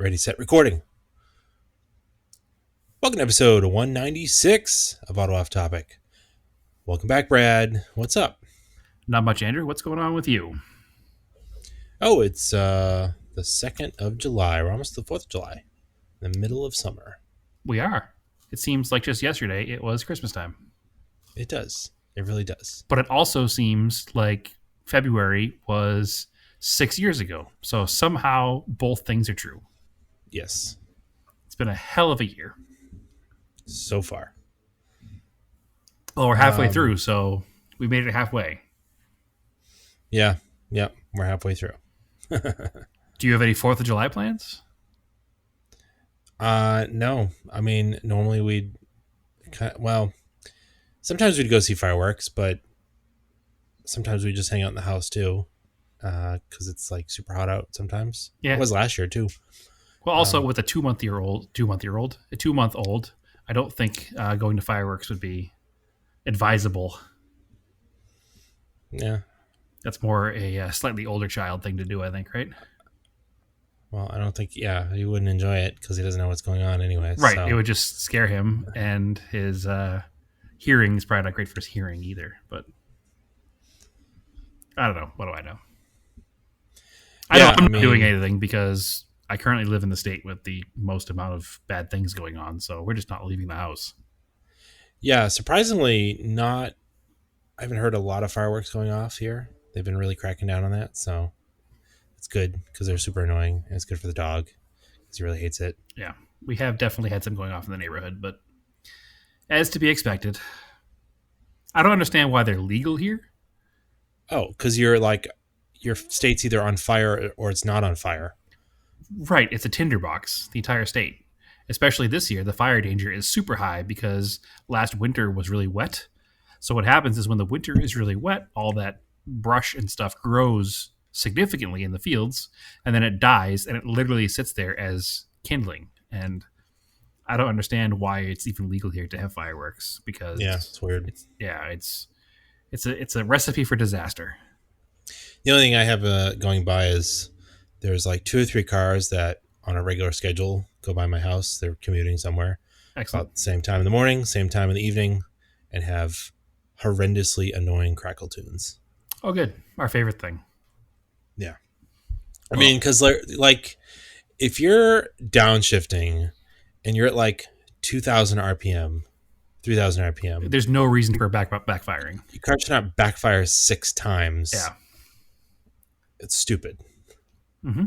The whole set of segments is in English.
Ready, set, recording. Welcome to episode 196 of Auto Off Topic. Welcome back, Brad. What's up? Not much, Andrew. What's going on with you? Oh, it's the 2nd of July. We're almost the 4th of July. In the middle of summer. We are. It seems like just yesterday it was Christmas time. It does. It really does. But it also seems like February was 6 years ago. So somehow both things are true. Yes. It's been a hell of a year. So far. Well, we're halfway through, so we made it halfway. Yeah. Yep. We're halfway through. Do you have any 4th of July plans? No. I mean, normally sometimes we'd go see fireworks, but sometimes we just hang out in the house too. Because it's like super hot out sometimes. Yeah. It was last year too. Well, also with a 2-month old, I don't think going to fireworks would be advisable. Yeah. That's more a slightly older child thing to do, I think, right? Well, I don't think, he wouldn't enjoy it because he doesn't know what's going on anyway. Right. So. It would just scare him, and his hearing is probably not great for his hearing either. But I don't know. What do I know? I'm not doing anything because I currently live in the state with the most amount of bad things going on. So we're just not leaving the house. Yeah, surprisingly not. I haven't heard a lot of fireworks going off here. They've been really cracking down on that. So it's good because they're super annoying. And it's good for the dog because he really hates it. Yeah, we have definitely had some going off in the neighborhood, but as to be expected. I don't understand why they're legal here. Oh, because your state's either on fire or it's not on fire. Right, it's a tinderbox, the entire state. Especially this year, the fire danger is super high because last winter was really wet. So what happens is when the winter is really wet, all that brush and stuff grows significantly in the fields, and then it dies, and it literally sits there as kindling. And I don't understand why it's even legal here to have fireworks because it's weird. It's a recipe for disaster. The only thing I have going by is there's like 2 or 3 cars that on a regular schedule go by my house. They're commuting somewhere. Excellent. About the same time in the morning, same time in the evening, and have horrendously annoying crackle tunes. Oh, good. Our favorite thing. Yeah. I mean, because like if you're downshifting and you're at like 2,000 RPM, 3,000 RPM. There's no reason for backfiring. Your car should not backfire 6 times. Yeah. It's stupid. Mm-hmm.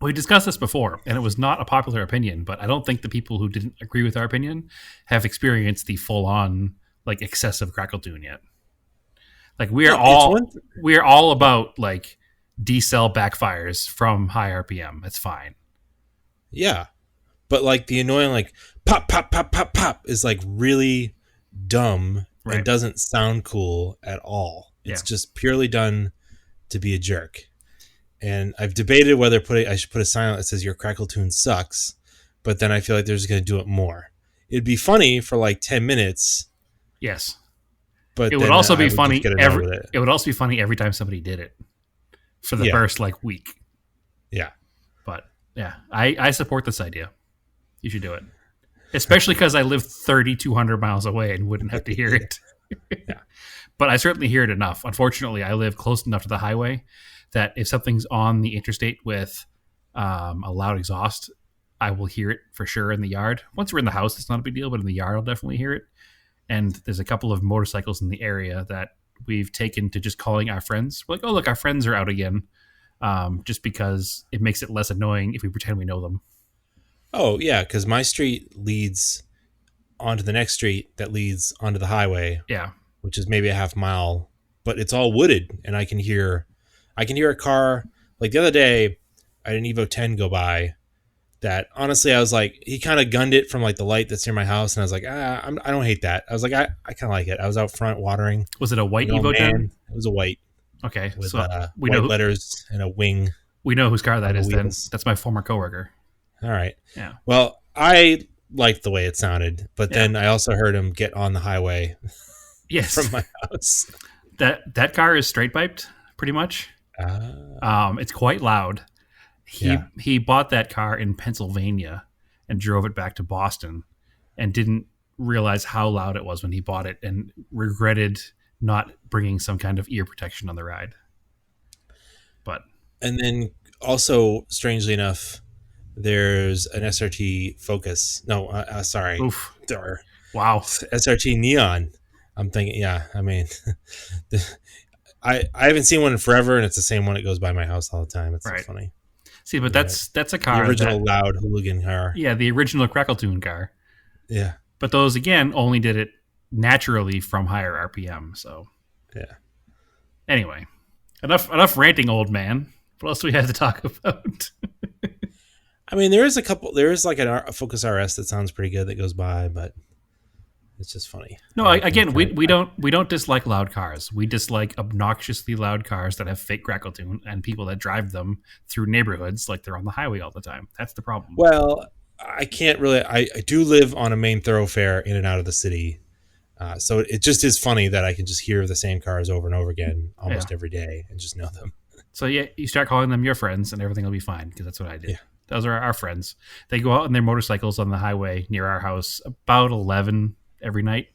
We discussed this before, and it was not a popular opinion, but I don't think the people who didn't agree with our opinion have experienced the full-on, like, excessive crackle tune yet. Like, we are all about, like, decel backfires from high RPM. It's fine. Yeah. But, like, the annoying, like, pop, pop, pop, pop, pop is, like, really dumb and doesn't sound cool at all. It's just purely done to be a jerk. And I've debated whether I should put a sign that says your crackle tune sucks, but then I feel like they're just going to do it more. It'd be funny for like 10 minutes. Yes. But it would also be funny. It would also be funny every time somebody did it for the first like week. Yeah. But yeah, I support this idea. You should do it. Especially because I live 3,200 miles away and wouldn't have to hear it. Yeah. But I certainly hear it enough. Unfortunately, I live close enough to the highway that if something's on the interstate with a loud exhaust, I will hear it for sure in the yard. Once we're in the house, it's not a big deal, but in the yard, I'll definitely hear it. And there's a couple of motorcycles in the area that we've taken to just calling our friends. We're like, oh, look, our friends are out again, just because it makes it less annoying if we pretend we know them. Oh, yeah, because my street leads onto the next street that leads onto the highway. Yeah. Which is maybe a half mile, but it's all wooded, and I can hear a car. Like the other day, I had an Evo 10 go by that honestly I was like, he kind of gunned it from like the light that's near my house, and I was like, I don't hate that. I was like, I kind of like it. I was out front watering. Was it a white Evo 10? It was a white. Okay, with so we white know letters and a wing. We know whose car that is. Then that's my former coworker. All right. Yeah. Well, I liked the way it sounded, but then I also heard him get on the highway. Yes. From my house. That car is straight piped, pretty much. It's quite loud. Yeah. He bought that car in Pennsylvania and drove it back to Boston and didn't realize how loud it was when he bought it and regretted not bringing some kind of ear protection on the ride. But And then also, strangely enough, there's an SRT Focus. No, sorry. oof. Dar. Wow. SRT Neon. I'm thinking, yeah, I mean, I haven't seen one in forever, and it's the same one that goes by my house all the time. It's so Right. funny. See, but Yeah. that's a The car original that, loud hooligan car. yeah, the original Crackle Tune car. Yeah. But those again only did it naturally from higher RPM. So Yeah. anyway, enough ranting, old man. What else do we have to talk about? I mean, there is a couple. There is like a Focus RS that sounds pretty good that goes by, but it's just funny. No, again, we don't dislike loud cars. We dislike obnoxiously loud cars that have fake crackle tune and people that drive them through neighborhoods like they're on the highway all the time. That's the problem. Well, I can't really. I do live on a main thoroughfare in and out of the city, so it just is funny that I can just hear the same cars over and over again almost every day and just know them. So yeah, you start calling them your friends, and everything will be fine because that's what I did. Yeah. Those are our friends. They go out on their motorcycles on the highway near our house about 11 every night,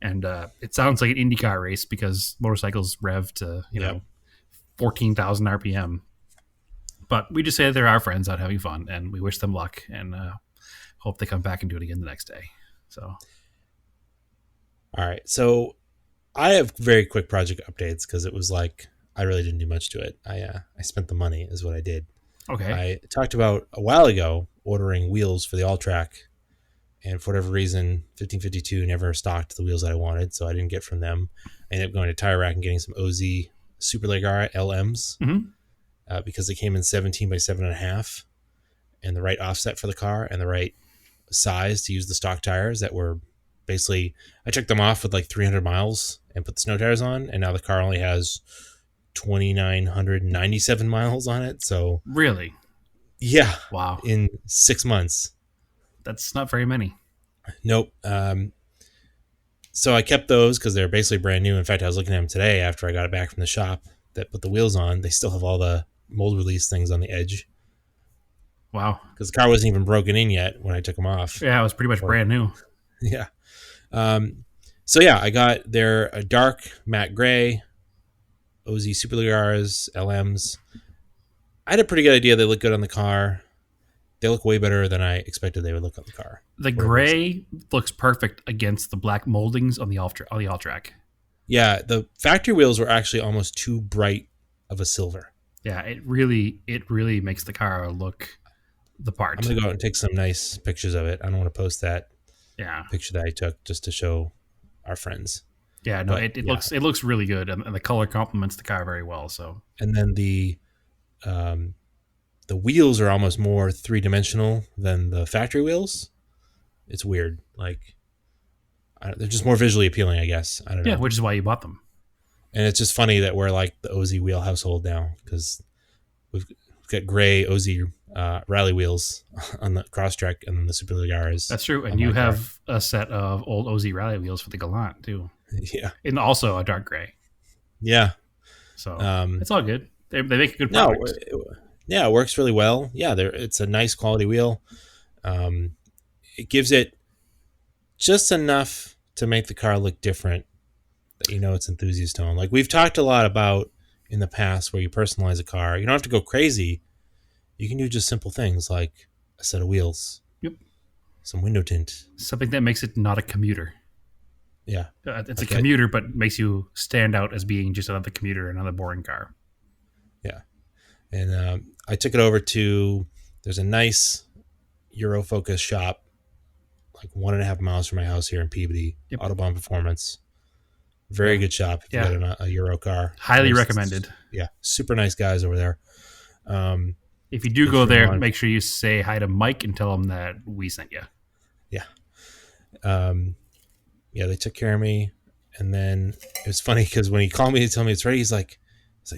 and it sounds like an IndyCar race because motorcycles rev to 14,000 RPM. But we just say they're our friends out having fun, and we wish them luck, and hope they come back and do it again the next day. So, all right, so I have very quick project updates because it was like I really didn't do much to it. I spent the money is what I did. okay. I talked about a while ago ordering wheels for the Alltrack, and for whatever reason, 1552 never stocked the wheels that I wanted, so I didn't get from them. I ended up going to Tire Rack and getting some OZ Superleggera LMs because they came in 17 by 7.5 and the right offset for the car and the right size to use the stock tires that were basically, I checked them off with like 300 miles and put the snow tires on, and now the car only has 2,997 miles on it. So Really? yeah, Wow. in 6 months. That's not very many. Nope. So I kept those because they're basically brand new. In fact, I was looking at them today after I got it back from the shop that put the wheels on. They still have all the mold release things on the edge Wow. because the car wasn't even broken in yet when I took them off. Yeah, it was pretty much brand new. Yeah. So yeah, I got their a dark matte gray OZ Superleggers LMs. I had a pretty good idea they look good on the car. They look way better than I expected they would look on the car. The gray looks perfect against the black moldings on the Alltrack. Yeah, the factory wheels were actually almost too bright of a silver. Yeah, it really makes the car look the part. I'm gonna go out and take some nice pictures of it. I don't want to post that Yeah, picture that I took just to show our friends. yeah, no, But, it yeah. looks really good, and the color complements the car very well. So And then the wheels are almost more three-dimensional than the factory wheels. It's weird. Like they're just more visually appealing, I guess. I don't know. yeah, which is why you bought them. And it's just funny that we're like the OZ wheel household now because we've got gray OZ rally wheels on the Crosstrek and the Superleggeras. That's true, and you have a set of old OZ Rally wheels for the Galant too, Yeah. and also a dark gray. Yeah. So it's all good. They make a good No, product. it works really well. Yeah, it's a nice quality wheel. It gives it just enough to make the car look different that you know it's enthusiast tone. Like we've talked a lot about in the past where you personalize a car. You don't have to go crazy. You can do just simple things like a set of wheels. Yep. Some window tint. Something that makes it not a commuter. Yeah. It's a commuter, but makes you stand out as being just another commuter, another boring car. Yeah. And I took it over to, there's a nice Eurofocus shop like 1.5 miles from my house here in Peabody. Yep. Autobahn Performance. Very good shop if you got a Euro car. Highly recommended. Yeah. Super nice guys over there. If you do go there, make sure you say hi to Mike and tell him that we sent you. Yeah. Yeah, they took care of me. And then it was funny because when he called me to tell me it's ready, he's like,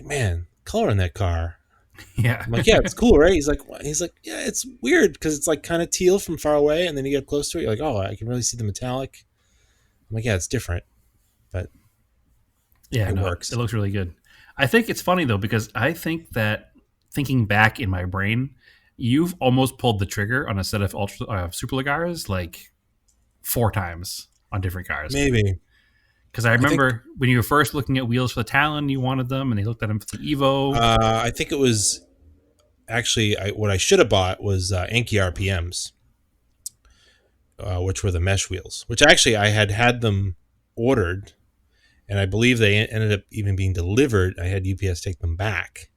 man, color in that car. Yeah. I'm like, yeah, it's cool, right? He's like, yeah, it's weird because it's like kind of teal from far away, and then you get close to it, you're like, oh, I can really see the metallic. I'm like, yeah, it's different, but yeah, it works. It looks really good. I think it's funny though because I think that thinking back in my brain, you've almost pulled the trigger on a set of Super Ligars like 4 times on different cars. Maybe. Because I remember when you were first looking at wheels for the Talon, you wanted them, and they looked at them for the Evo. I think it was actually what I should have bought was Anki RPMs, which were the mesh wheels, which actually I had them ordered, and I believe they ended up even being delivered. I had UPS take them back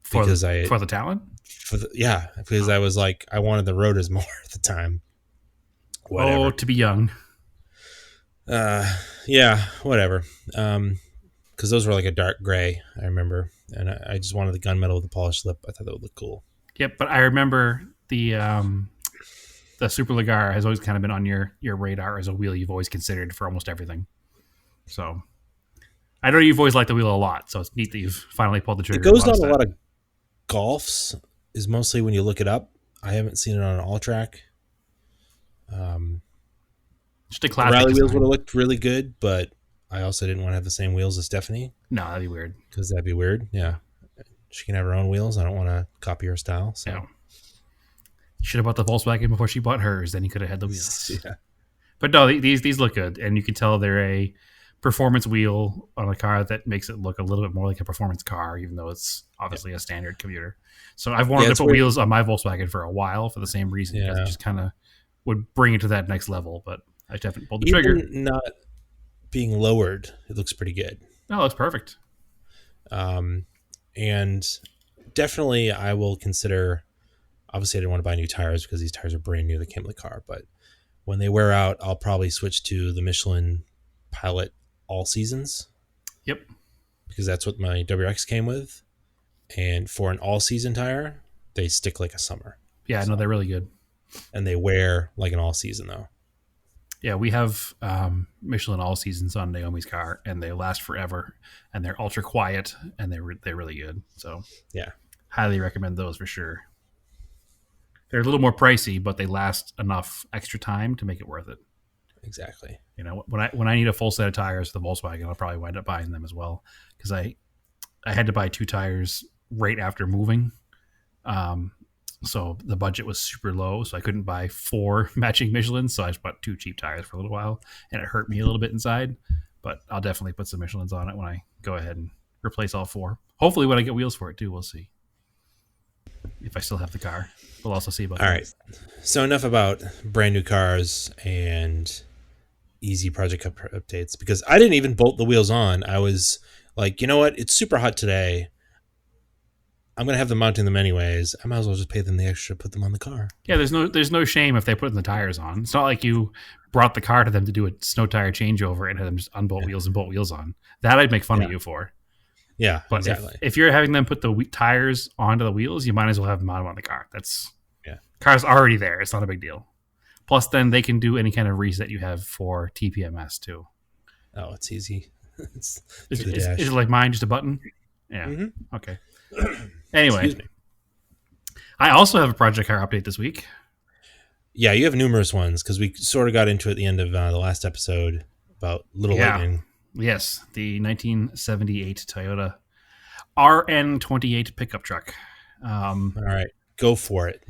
for the Talon. Because I was like, I wanted the rotors more at the time. Whatever. Oh, to be young. Yeah, whatever. Because those were like a dark gray, I remember, and I just wanted the gunmetal with the polished lip. I thought that would look cool. Yep, but I remember the Super Ligar has always kind of been on your radar as a wheel you've always considered for almost everything. So I know you've always liked the wheel a lot, so it's neat that you've finally pulled the trigger. It goes on a lot of Golfs, is mostly when you look it up. I haven't seen it on an Alltrack. Just a classic. The rally wheels would have looked really good, but I also didn't want to have the same wheels as Stephanie. No, that'd be weird. Because that'd be weird. Yeah, she can have her own wheels. I don't want to copy her style. So. Yeah. You should have bought the Volkswagen before she bought hers. Then you could have had the wheels. Yeah. But no, these look good, and you can tell they're a performance wheel on a car that makes it look a little bit more like a performance car, even though it's obviously a standard commuter. So I've wanted to put wheels on my Volkswagen for a while for the same reason, because it just kind of would bring it to that next level. But I definitely pulled the trigger. Not being lowered, it looks pretty good. No, it's perfect. And definitely I will consider, obviously I didn't want to buy new tires because these tires are brand new, they came with the car, but when they wear out, I'll probably switch to the Michelin Pilot All Seasons. Yep. Because that's what my WRX came with. And for an all-season tire, they stick like a summer. Yeah, no, they're really good. And they wear like an all-season, though. Yeah, we have Michelin All Seasons on Naomi's car, and they last forever, and they're ultra quiet, and they're really good. So yeah, highly recommend those for sure. They're a little more pricey, but they last enough extra time to make it worth it. Exactly. You know, when I need a full set of tires for the Volkswagen, I'll probably wind up buying them as well, because I had to buy 2 tires right after moving. So the budget was super low, so I couldn't buy 4 matching Michelins, so I just bought 2 cheap tires for a little while, and it hurt me a little bit inside, but I'll definitely put some Michelins on it when I go ahead and replace all 4. Hopefully when I get wheels for it too, we'll see. If I still have the car. We'll also see about that. All right. So enough about brand new cars and easy project updates, because I didn't even bolt the wheels on. I was like, you know what? It's super hot today. I'm going to have them mounting them anyways. I might as well just pay them the extra, put them on the car. Yeah, there's no shame if they put the tires on. It's not like you brought the car to them to do a snow tire changeover and had them just unbolt wheels and bolt wheels on. That I'd make fun of you for. Yeah, but exactly. If you're having them put the tires onto the wheels, you might as well have them on the car. Car's already there. It's not a big deal. Plus, then they can do any kind of reset you have for TPMS too. Oh, it's easy. Is it like mine, just a button? Yeah. Mm-hmm. Okay. Anyway, I also have a project car update this week. Yeah, you have numerous ones because we sort of got into it at the end of the last episode about Little Lightning. Yes, the 1978 Toyota RN28 pickup truck. All right, go for it.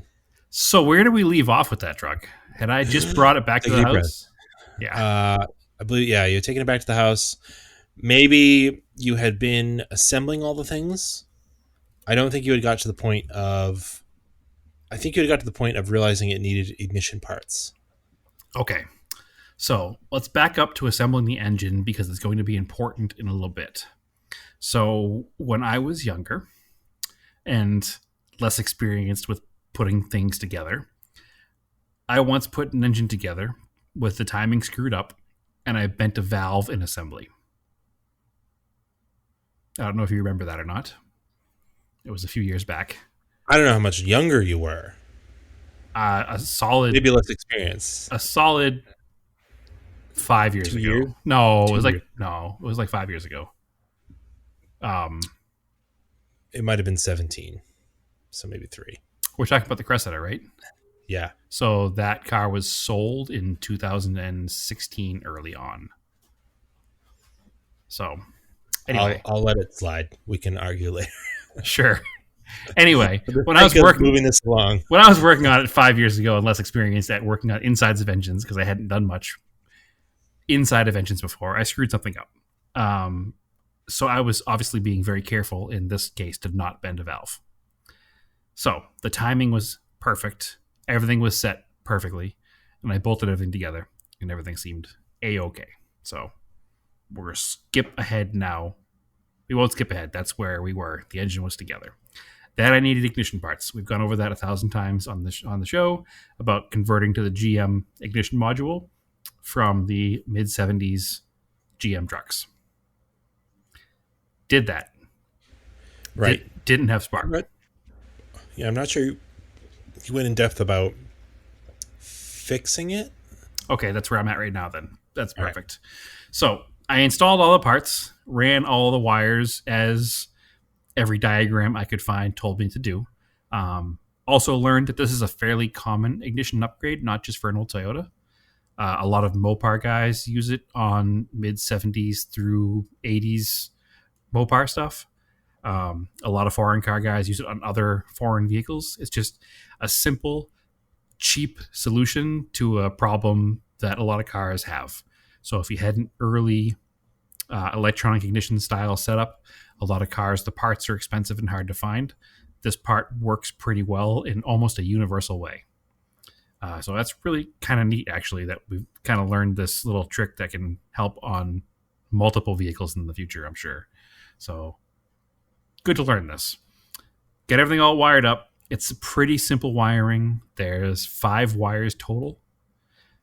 So where did we leave off with that truck? Had I just brought it back to the house? Yeah. I believe, you're taking it back to the house. Maybe you had been assembling all the things. I don't think you had got to the point of... I think you had got to the point of realizing it needed ignition parts. Okay. So let's back up to assembling the engine, because it's going to be important in a little bit. So when I was younger and less experienced with putting things together, I once put an engine together with the timing screwed up, and I bent a valve in assembly. I don't know if you remember that or not. It was a few years back. I don't know how much younger you were. A solid... Maybe less experience. A solid 5 years 2 ago. years? No, it was like 5 years ago. It might have been 17. So maybe 3. We're talking about the Cressida, right? Yeah. So that car was sold in 2016 early on. So, anyway. I'll let it slide. We can argue later. Sure. Anyway, For the sake of moving this along. when I was working on it 5 years ago and less experienced at working on insides of engines because I hadn't done much inside of engines before, I screwed something up. So I was obviously being very careful in this case to not bend a valve. So the timing was perfect. Everything was set perfectly. And I bolted everything together and everything seemed A-okay. So we're going to skip ahead now. We won't skip ahead. That's where we were. The engine was together. That I needed ignition parts. We've gone over that 1,000 times on the show about converting to the GM ignition module from the mid-70s GM trucks. Did that. Right. Didn't have spark. Right. Yeah, I'm not sure you went in depth about fixing it. Okay, that's where I'm at right now then. That's perfect. Right. So I installed all the parts, ran all the wires as every diagram I could find told me to do. Also learned that this is a fairly common ignition upgrade, not just for an old Toyota. A lot of Mopar guys use it on mid-70s through 80s Mopar stuff. A lot of foreign car guys use it on other foreign vehicles. It's just a simple, cheap solution to a problem that a lot of cars have. So if you had an early electronic ignition style setup, a lot of cars, the parts are expensive and hard to find. This part works pretty well in almost a universal way. So that's really kind of neat, actually, that we've kind of learned this little trick that can help on multiple vehicles in the future, I'm sure. So good to learn this. Get everything all wired up. It's pretty simple wiring. There's 5 wires total.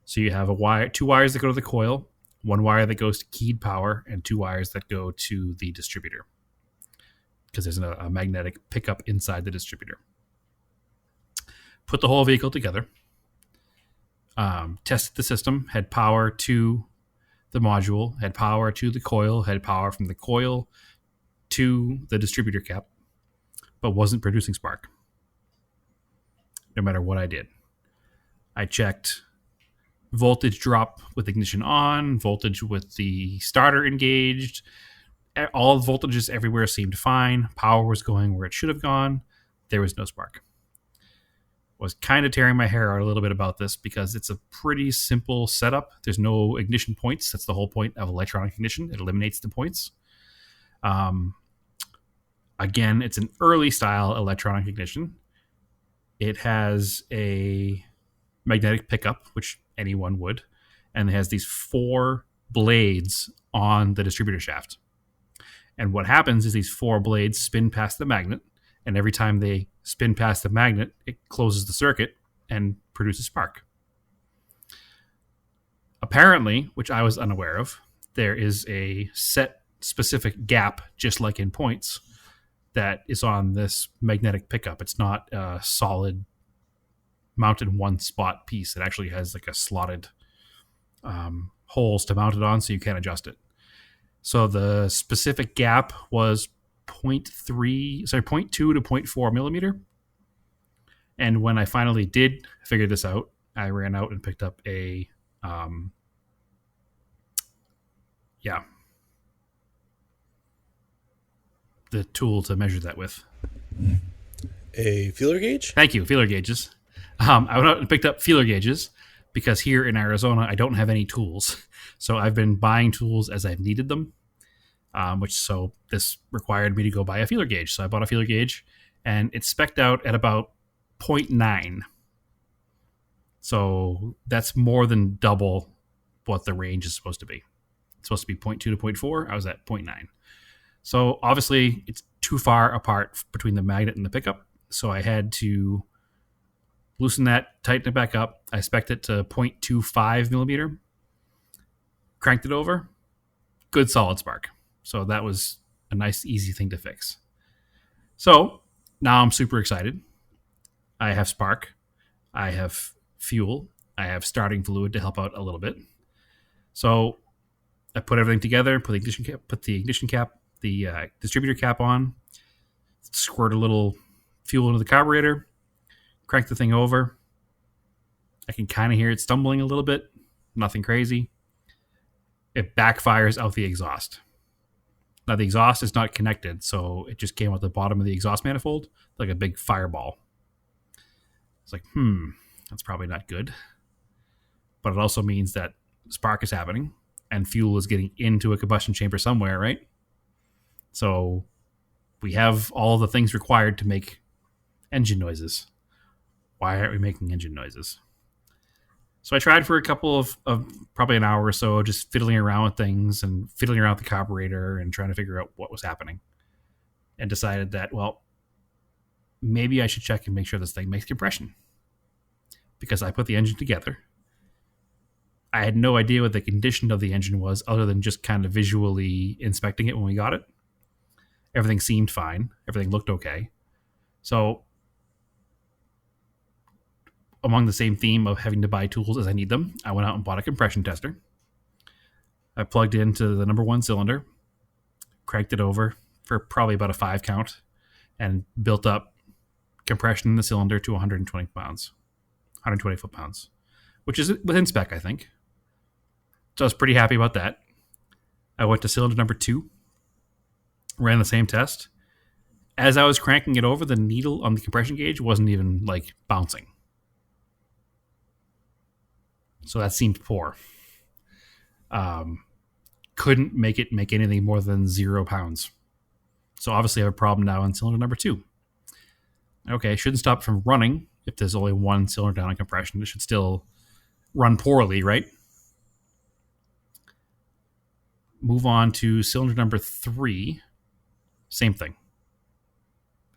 So you have 2 wires that go to the coil, 1 wire that goes to keyed power, and 2 wires that go to the distributor, because there's a magnetic pickup inside the distributor. Put the whole vehicle together. Tested the system, had power to the module, had power to the coil, had power from the coil to the distributor cap, but wasn't producing spark. No matter what I did. I checked voltage drop with ignition on, voltage with the starter engaged. All voltages everywhere seemed fine. Power was going where it should have gone. There was no spark. Was kind of tearing my hair out a little bit about this because it's a pretty simple setup. There's no ignition points. That's the whole point of electronic ignition. It eliminates the points. Again, it's an early style electronic ignition. It has a magnetic pickup, which anyone would, and it has these 4 blades on the distributor shaft. And what happens is these 4 blades spin past the magnet, and every time they spin past the magnet, it closes the circuit and produces spark. Apparently, which I was unaware of, there is a set specific gap, just like in points, that is on this magnetic pickup. It's not a solid mounted one spot piece. It actually has like a slotted holes to mount it on, so you can adjust it. So the specific gap was 0.2 to 0.4 millimeter. And when I finally did figure this out, I ran out and picked up the tool to measure that with. A feeler gauge? Thank you, feeler gauges. I went out and picked up feeler gauges because here in Arizona, I don't have any tools. So I've been buying tools as I've needed them, so this required me to go buy a feeler gauge. So I bought a feeler gauge, and it's spec'd out at about 0.9. So that's more than double what the range is supposed to be. It's supposed to be 0.2 to 0.4. I was at 0.9. So obviously, it's too far apart between the magnet and the pickup. So I had to loosen that, tighten it back up. I spec'd it to 0.25 millimeter. Cranked it over. Good solid spark. So that was a nice, easy thing to fix. So now I'm super excited. I have spark. I have fuel. I have starting fluid to help out a little bit. So I put everything together, put the ignition cap, the distributor cap on, squirt a little fuel into the carburetor, crank the thing over. I can kind of hear it stumbling a little bit. Nothing crazy. It backfires out the exhaust. Now the exhaust is not connected, so it just came out the bottom of the exhaust manifold like a big fireball. It's like, that's probably not good. But it also means that spark is happening and fuel is getting into a combustion chamber somewhere, right? So we have all the things required to make engine noises. Why aren't we making engine noises? So I tried for a couple of probably an hour or so, just fiddling around with things and fiddling around with the carburetor and trying to figure out what was happening. And decided that, well, maybe I should check and make sure this thing makes compression. Because I put the engine together. I had no idea what the condition of the engine was other than just kind of visually inspecting it when we got it. Everything seemed fine. Everything looked okay. So, among the same theme of having to buy tools as I need them, I went out and bought a compression tester. I plugged into the number 1 cylinder, cranked it over for probably about a 5 count, and built up compression in the cylinder to 120 foot-pounds, which is within spec, I think. So I was pretty happy about that. I went to cylinder number 2, ran the same test. As I was cranking it over, the needle on the compression gauge wasn't even like bouncing. So that seemed poor. Couldn't make it make anything more than 0 pounds. So obviously I have a problem now in cylinder number 2. Okay, shouldn't stop it from running if there's only 1 cylinder down in compression. It should still run poorly, right? Move on to cylinder number 3. Same thing.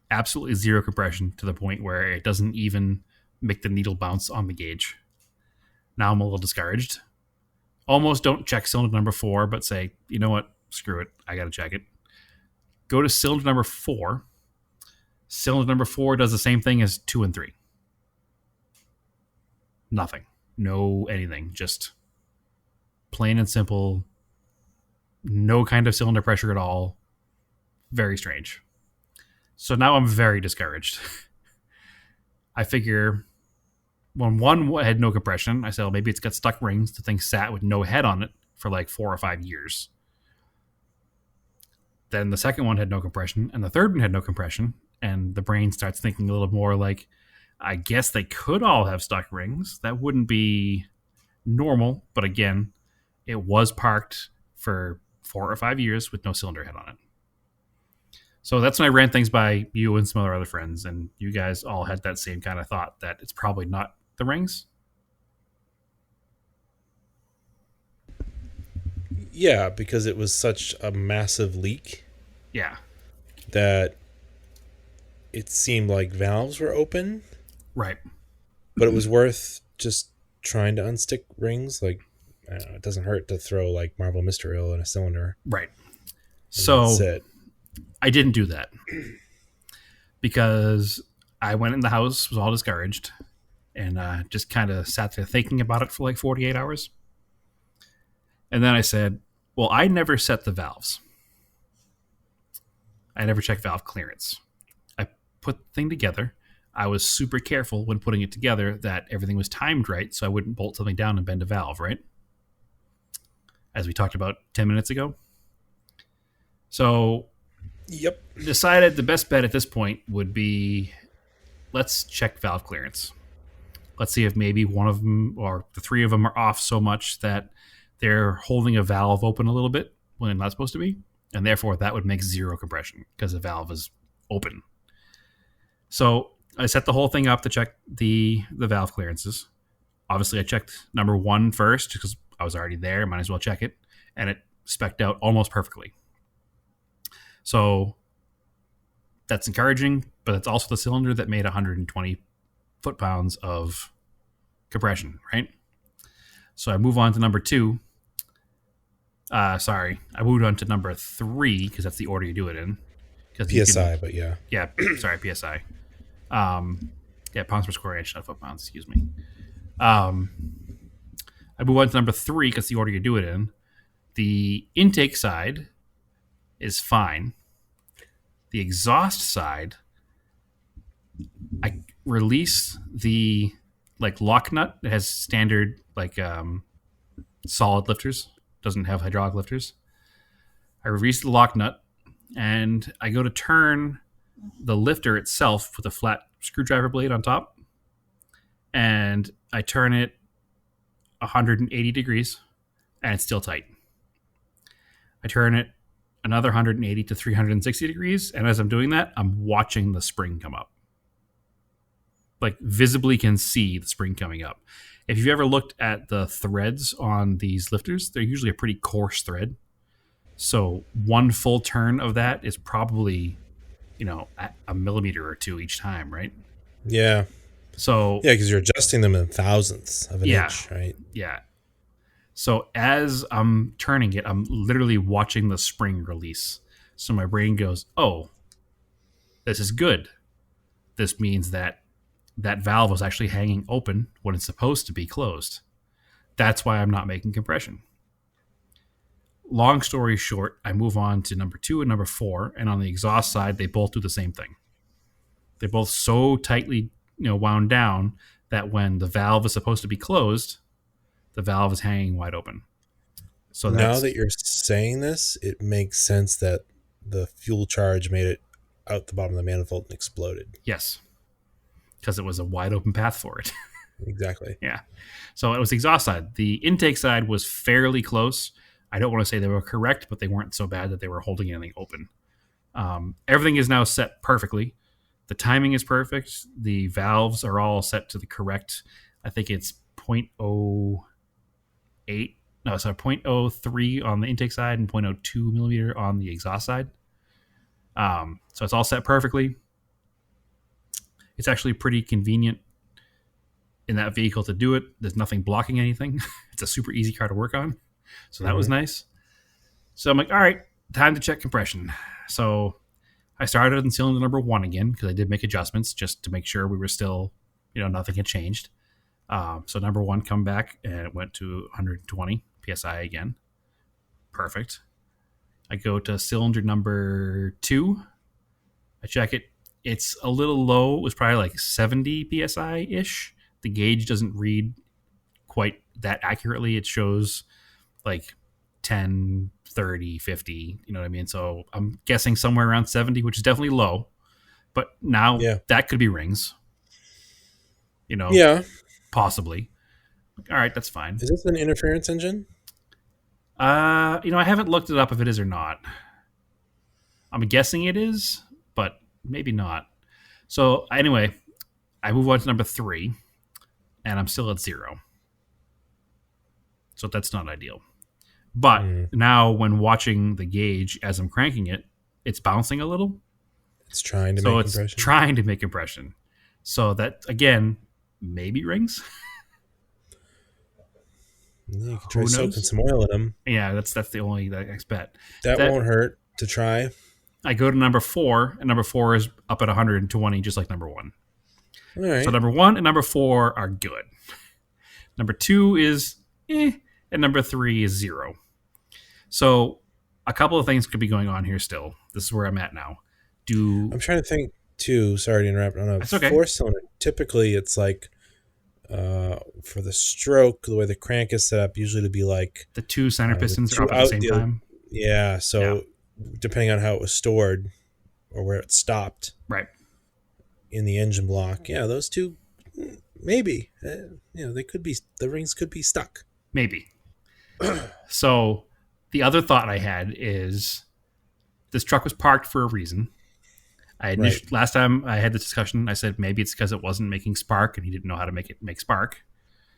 Absolutely 0 compression to the point where it doesn't even make the needle bounce on the gauge. Now I'm a little discouraged. Almost don't check cylinder number 4, but say, you know what? Screw it. I got to check it. Go to cylinder number 4. Cylinder number 4 does the same thing as 2 and 3. Nothing. No anything. Just plain and simple. No kind of cylinder pressure at all. Very strange. So now I'm very discouraged. I figure when 1 had no compression, I said, well, maybe it's got stuck rings. The thing sat with no head on it for like 4 or 5 years. Then the second one had no compression, and the third one had no compression. And the brain starts thinking a little more like, I guess they could all have stuck rings. That wouldn't be normal. But again, it was parked for 4 or 5 years with no cylinder head on it. So that's when I ran things by you and some other friends, and you guys all had that same kind of thought that it's probably not the rings. Yeah, because it was such a massive leak. Yeah. That it seemed like valves were open. Right. But it was worth just trying to unstick rings. Like, I don't know, it doesn't hurt to throw like Marble Mystery Oil in a cylinder. Right. So that's it. I didn't do that because I went in the house, was all discouraged, and just kind of sat there thinking about it for like 48 hours. And then I said, well, I never set the valves. I never checked valve clearance. I put the thing together. I was super careful when putting it together that everything was timed right so I wouldn't bolt something down and bend a valve, right? As we talked about 10 minutes ago. So, yep. Decided the best bet at this point would be, let's check valve clearance. Let's see if maybe one of them or the 3 of them are off so much that they're holding a valve open a little bit when it's not supposed to be. And therefore, that would make 0 compression because the valve is open. So I set the whole thing up to check the valve clearances. Obviously, I checked number 1 first because I was already there. Might as well check it. And it spec'd out almost perfectly. So that's encouraging, but it's also the cylinder that made 120 foot-pounds of compression, right? So I move on to number 2. I moved on to number 3 because that's the order you do it in. PSI, but yeah. Yeah, sorry, PSI. Pounds per square inch, not foot-pounds, excuse me. I move on to number 3 because the order you do it in. The intake side is fine. The exhaust side, I release the lock nut. It has standard solid lifters. Doesn't have hydraulic lifters. I release the lock nut, and I go to turn the lifter itself with a flat screwdriver blade on top, and I turn it 180 degrees, and it's still tight. I turn it another 180 to 360 degrees, and as I'm doing that, I'm watching the spring come up. Like, visibly can see the spring coming up. If you've ever looked at the threads on these lifters, they're usually a pretty coarse thread. So one full turn of that is probably, a millimeter or two each time, right? Yeah. So yeah, because you're adjusting them in thousandths of an inch, right? Yeah. So as I'm turning it, I'm literally watching the spring release. So my brain goes, oh, this is good. This means that valve was actually hanging open when it's supposed to be closed. That's why I'm not making compression. Long story short, I move on to number 2 and number 4, and on the exhaust side, they both do the same thing. They're both so tightly, wound down that when the valve is supposed to be closed, the valve is hanging wide open. So now that you're saying this, it makes sense that the fuel charge made it out the bottom of the manifold and exploded. Yes, because it was a wide open path for it. Exactly. Yeah. So it was the exhaust side. The intake side was fairly close. I don't want to say they were correct, but they weren't so bad that they were holding anything open. Everything is now set perfectly. The timing is perfect. The valves are all set to the correct, I think it's 0.03 on the intake side and 0.02 millimeter on the exhaust side. So it's all set perfectly. It's actually pretty convenient in that vehicle to do it. There's nothing blocking anything. It's a super easy car to work on. So that was nice. So I'm like, all right, time to check compression. So I started in cylinder number 1 again because I did make adjustments just to make sure we were still, nothing had changed. So number 1 come back and it went to 120 PSI again. Perfect. I go to cylinder number 2. I check it. It's a little low. It was probably like 70 PSI-ish. The gauge doesn't read quite that accurately. It shows like 10, 30, 50, you know what I mean? So I'm guessing somewhere around 70, which is definitely low. But now that could be rings. Possibly. All right, that's fine. Is this an interference engine? I haven't looked it up if it is or not. I'm guessing it is, but maybe not. So anyway, I move on to number 3, and I'm still at 0. So that's not ideal. But now when watching the gauge as I'm cranking it, it's bouncing a little. It's trying to make compression. So it's trying to make compression. So that, again, maybe rings. You can try soaking some oil in them. Yeah, that's the only next bet. That won't hurt to try. I go to number 4, and number 4 is up at 120, just like number 1. All right. So number 1 and number 4 are good. Number 2 is and number 3 is 0. So a couple of things could be going on here still. This is where I'm at now. I'm trying to think too. Sorry to interrupt. On a 4-cylinder, typically it's like for the stroke, the way the crank is set up, usually to be like the 2 center pistons are up at the same time. Yeah. So depending on how it was stored or where it stopped, right, in the engine block, those two maybe they could be, the rings could be stuck. Maybe. So the other thought I had is this truck was parked for a reason. Last time I had this discussion, I said maybe it's because it wasn't making spark and he didn't know how to make spark.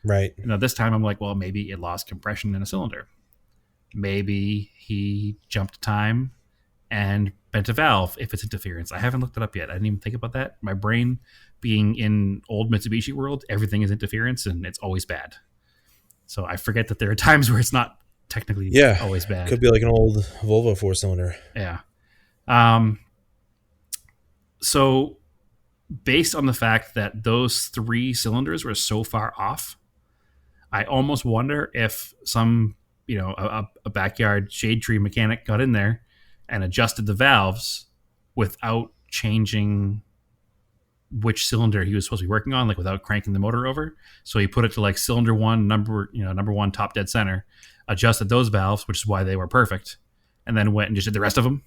Right. This time I'm like, well, maybe it lost compression in a cylinder. Maybe he jumped time and bent a valve if it's interference. I haven't looked it up yet. I didn't even think about that. My brain, being in old Mitsubishi world, everything is interference and it's always bad. So I forget that there are times where it's not technically always bad. Could be like an old Volvo 4-cylinder. Yeah. So based on the fact that those 3 cylinders were so far off, I almost wonder if some, a backyard shade tree mechanic got in there and adjusted the valves without changing which cylinder he was supposed to be working on, like without cranking the motor over. So he put it to like cylinder 1, number 1 top dead center, adjusted those valves, which is why they were perfect, and then went and just did the rest of them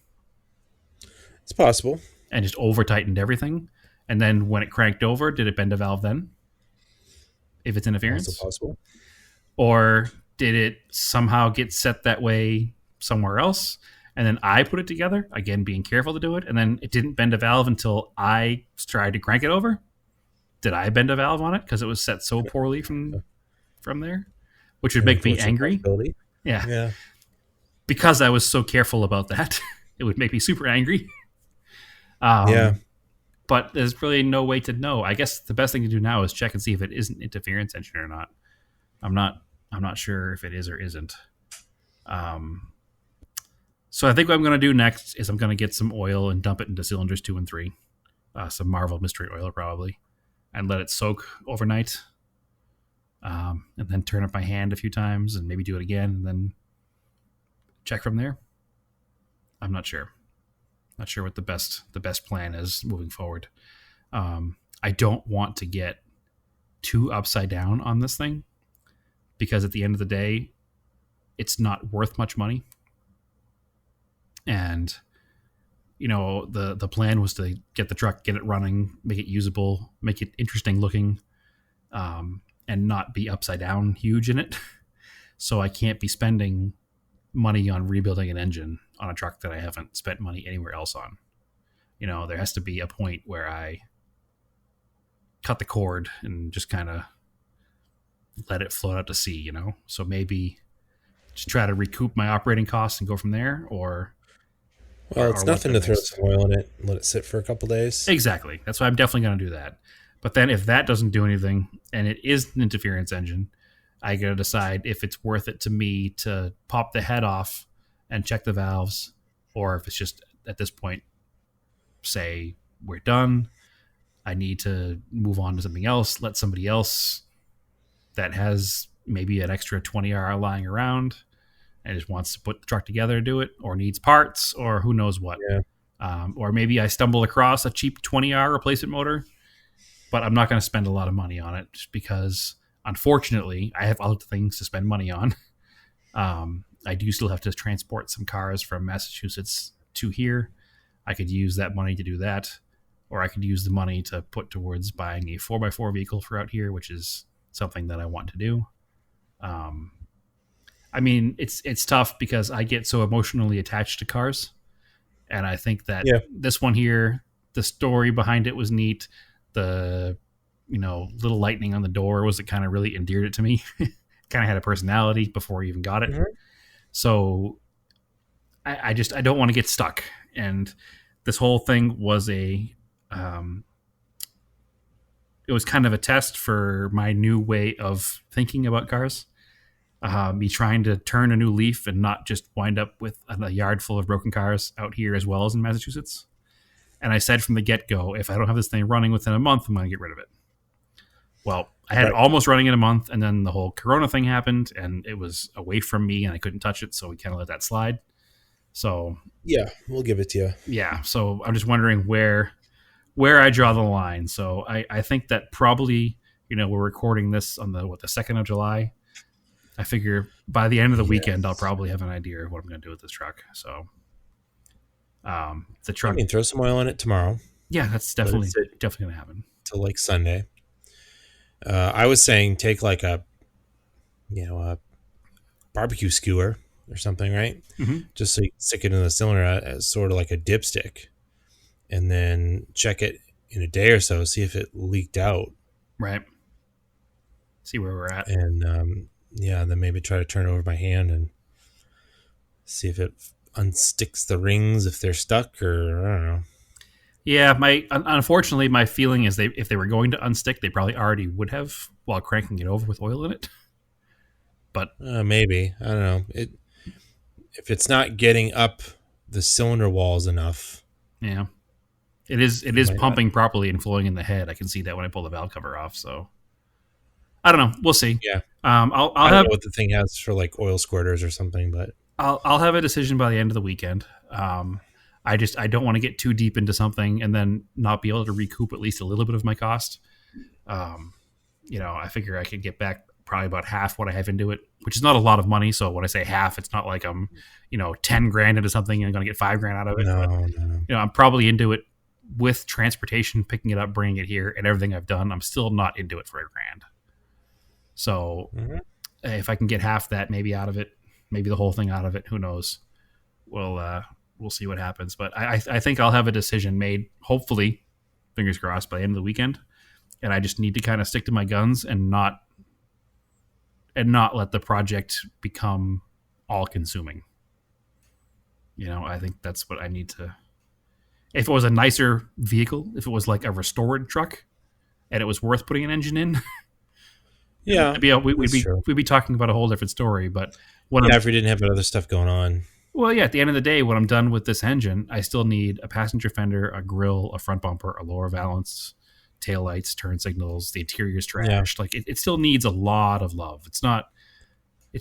It's possible. and just over tightened everything. And then when it cranked over, did it bend a valve then? If it's Also interference? possible. Or did it somehow get set that way somewhere else? And then I put it together, again, being careful to do it. And then it didn't bend a valve until I tried to crank it over. Did I bend a valve on it because it was set so poorly from there? Which would make me angry. Yeah. Yeah. Because I was so careful about that, it would make me super angry. Yeah. But there's really no way to know. I guess the best thing to do now is check and see if it is an interference engine or not. I'm not sure if it is or isn't. So I think what I'm going to do next is I'm going to get some oil and dump it into cylinders 2 and 3. Some Marvel mystery oil probably, and let it soak overnight. And then turn up my hand a few times and maybe do it again and then check from there. I'm not sure. Not sure what the best plan is moving forward. I don't want to get too upside down on this thing because at the end of the day, it's not worth much money. And the plan was to get the truck, get it running, make it usable, make it interesting looking, and not be upside down huge in it. So I can't be spending money on rebuilding an engine on a truck that I haven't spent money anywhere else on. There has to be a point where I cut the cord and just kind of let it float out to sea, So maybe just try to recoup my operating costs and go from there, or... Well, it's nothing to throw some oil in it and let it sit for a couple days. Exactly. That's why I'm definitely going to do that. But then if that doesn't do anything and it is an interference engine, I got to decide if it's worth it to me to pop the head off and check the valves, or if it's just at this point, say, we're done. I need to move on to something else. Let somebody else that has maybe an extra 20R lying around and just wants to put the truck together to do it, or needs parts, or who knows what. Yeah. Or maybe I stumble across a cheap 20R replacement motor, but I'm not going to spend a lot of money on it just because, unfortunately, I have other things to spend money on. I do still have to transport some cars from Massachusetts to here. I could use that money to do that, or I could use the money to put towards buying a 4x4 vehicle for out here, which is something that I want to do. I mean, it's tough because I get so emotionally attached to cars. And I think that this one here, the story behind it was neat. The, little lightning on the door was it kind of really endeared it to me. Kind of had a personality before I even got it. Mm-hmm. So I don't want to get stuck. And this whole thing was it was kind of a test for my new way of thinking about cars. Me trying to turn a new leaf and not just wind up with a yard full of broken cars out here as well as in Massachusetts. And I said from the get-go, if I don't have this thing running within a month, I'm going to get rid of it. Well, I had it almost running in a month, and then the whole Corona thing happened, and it was away from me, and I couldn't touch it, so we kind of let that slide. So yeah, we'll give it to you. Yeah, so I'm just wondering where I draw the line. So I think that probably, we're recording this on the 2nd of July. I figure by the end of the weekend, I'll probably have an idea of what I'm going to do with this truck. So, the truck. I mean, throw some oil in it tomorrow. Yeah, that's definitely going to happen. Till like Sunday. I was saying take like a barbecue skewer or something, right? Mm-hmm. Just so you can stick it in the cylinder as sort of like a dipstick, and then check it in a day or so, see if it leaked out. Right. See where we're at. And then maybe try to turn it over by hand and see if it unsticks the rings if they're stuck, or I don't know. Yeah, unfortunately, my feeling is if they were going to unstick, they probably already would have while cranking it over with oil in it. But maybe, I don't know. If it's not getting up the cylinder walls enough. Yeah, it is pumping properly and flowing in the head. I can see that when I pull the valve cover off. So I don't know. We'll see. Yeah. I don't know what the thing has for like oil squirters or something, but I'll have a decision by the end of the weekend. I don't want to get too deep into something and then not be able to recoup at least a little bit of my cost. I figure I could get back probably about half what I have into it, which is not a lot of money. So when I say half, it's not like I'm, 10 grand into something and I'm going to get 5 grand out of it. No, But, no. I'm probably into it with transportation, picking it up, bringing it here, and everything I've done. I'm still not into it for $1 grand. So if I can get half that maybe out of it, maybe the whole thing out of it, who knows? We'll see what happens. But I think I'll have a decision made, hopefully, fingers crossed, by the end of the weekend. And I just need to kind of stick to my guns and not let the project become all consuming. I think that's what I need to. If it was a nicer vehicle, if it was like a restored truck, and it was worth putting an engine in, yeah, we'd be talking about a whole different story. But if we didn't have other stuff going on. Well, yeah, at the end of the day, when I'm done with this engine, I still need a passenger fender, a grille, a front bumper, a lower valance, taillights, turn signals, the interior's trashed. Like it still needs a lot of love. It's not a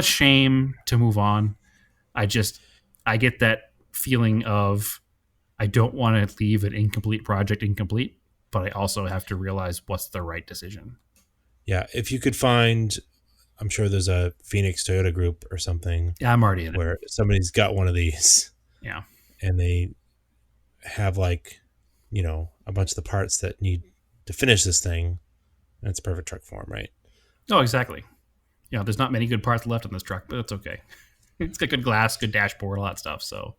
shame to move on. I get that feeling of I don't want to leave an incomplete project incomplete, but I also have to realize what's the right decision. Yeah, if you could find, I'm sure there's a Phoenix Toyota group or something. Yeah, I'm already in where somebody's got one of these. Yeah. And they have a bunch of the parts that need to finish this thing. That's a perfect truck for them, right? Oh, exactly. There's not many good parts left on this truck, but it's okay. It's got good glass, good dashboard, all that stuff. So,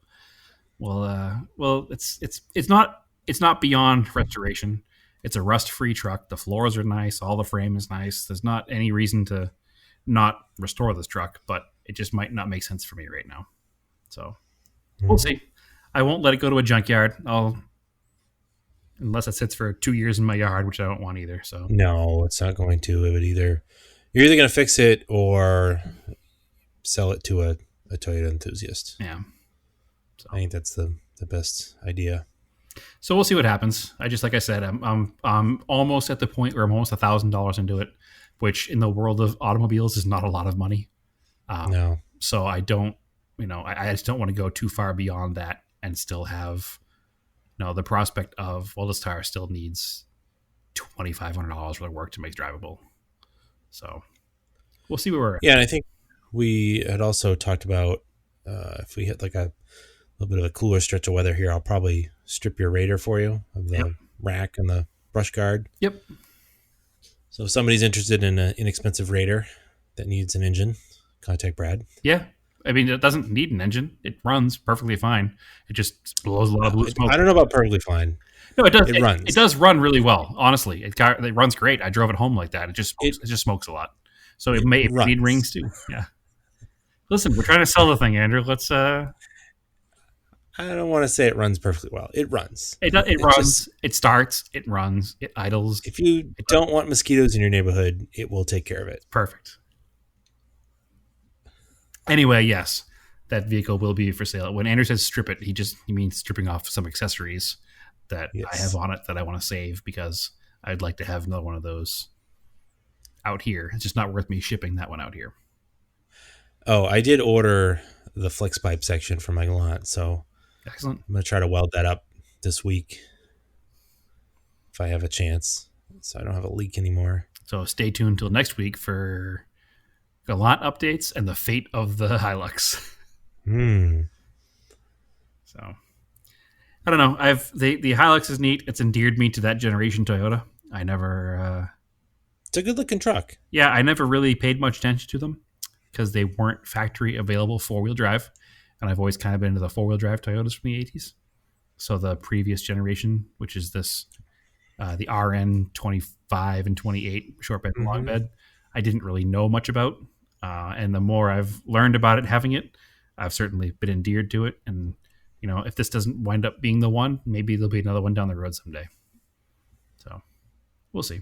it's not beyond restoration. It's a rust-free truck. The floors are nice. All the frame is nice. There's not any reason to not restore this truck, but it just might not make sense for me right now. So we'll see. I won't let it go to a junkyard. Unless it sits for 2 years in my yard, which I don't want either. So no, it's not going to. It would you're either going to fix it or sell it to a Toyota enthusiast. Yeah. So I think that's the best idea. So we'll see what happens. Like I said, I'm almost at the point where I'm almost $1,000 into it, which in the world of automobiles is not a lot of money. No. So I don't, I just don't want to go too far beyond that and still have, the prospect of, well, this tire still needs $2,500 worth of work to make it drivable. So we'll see where we're at. Yeah, and I think we had also talked about if we hit like a little bit of a cooler stretch of weather here, I'll probably strip your Raider for you of the rack and the brush guard. Yep. So if somebody's interested in an inexpensive Raider that needs an engine, contact Brad. Yeah. I mean, it doesn't need an engine. It runs perfectly fine. It just blows a lot of blue smoke. I don't know about perfectly fine. No, it does. It runs. It does run really well. Honestly, it runs great. I drove it home like that. It just smokes a lot. So it may need rings too. Yeah. Listen, we're trying to sell the thing, Andrew. Let's. I don't want to say it runs perfectly well. It runs. It runs. It starts. It runs. It idles. If you don't want mosquitoes in your neighborhood, it will take care of it. Perfect. Anyway, yes, that vehicle will be for sale. When Andrew says strip it, he means stripping off some accessories that I have on it that I want to save because I'd like to have another one of those out here. It's just not worth me shipping that one out here. Oh, I did order the flex pipe section for my Galant, so excellent. I'm going to try to weld that up this week if I have a chance, so I don't have a leak anymore. So stay tuned till next week for Galant updates and the fate of the Hilux. So I don't know. The Hilux is neat. It's endeared me to that generation Toyota. I never. It's a good looking truck. Yeah, I never really paid much attention to them because they weren't factory available 4-wheel drive, and I've always kind of been into the 4-wheel drive Toyotas from the 80s. So the previous generation, which is this, the RN 25 and 28 short bed and long bed, I didn't really know much about. And the more I've learned about it, having it, I've certainly been endeared to it. And, if this doesn't wind up being the one, maybe there'll be another one down the road someday. So we'll see.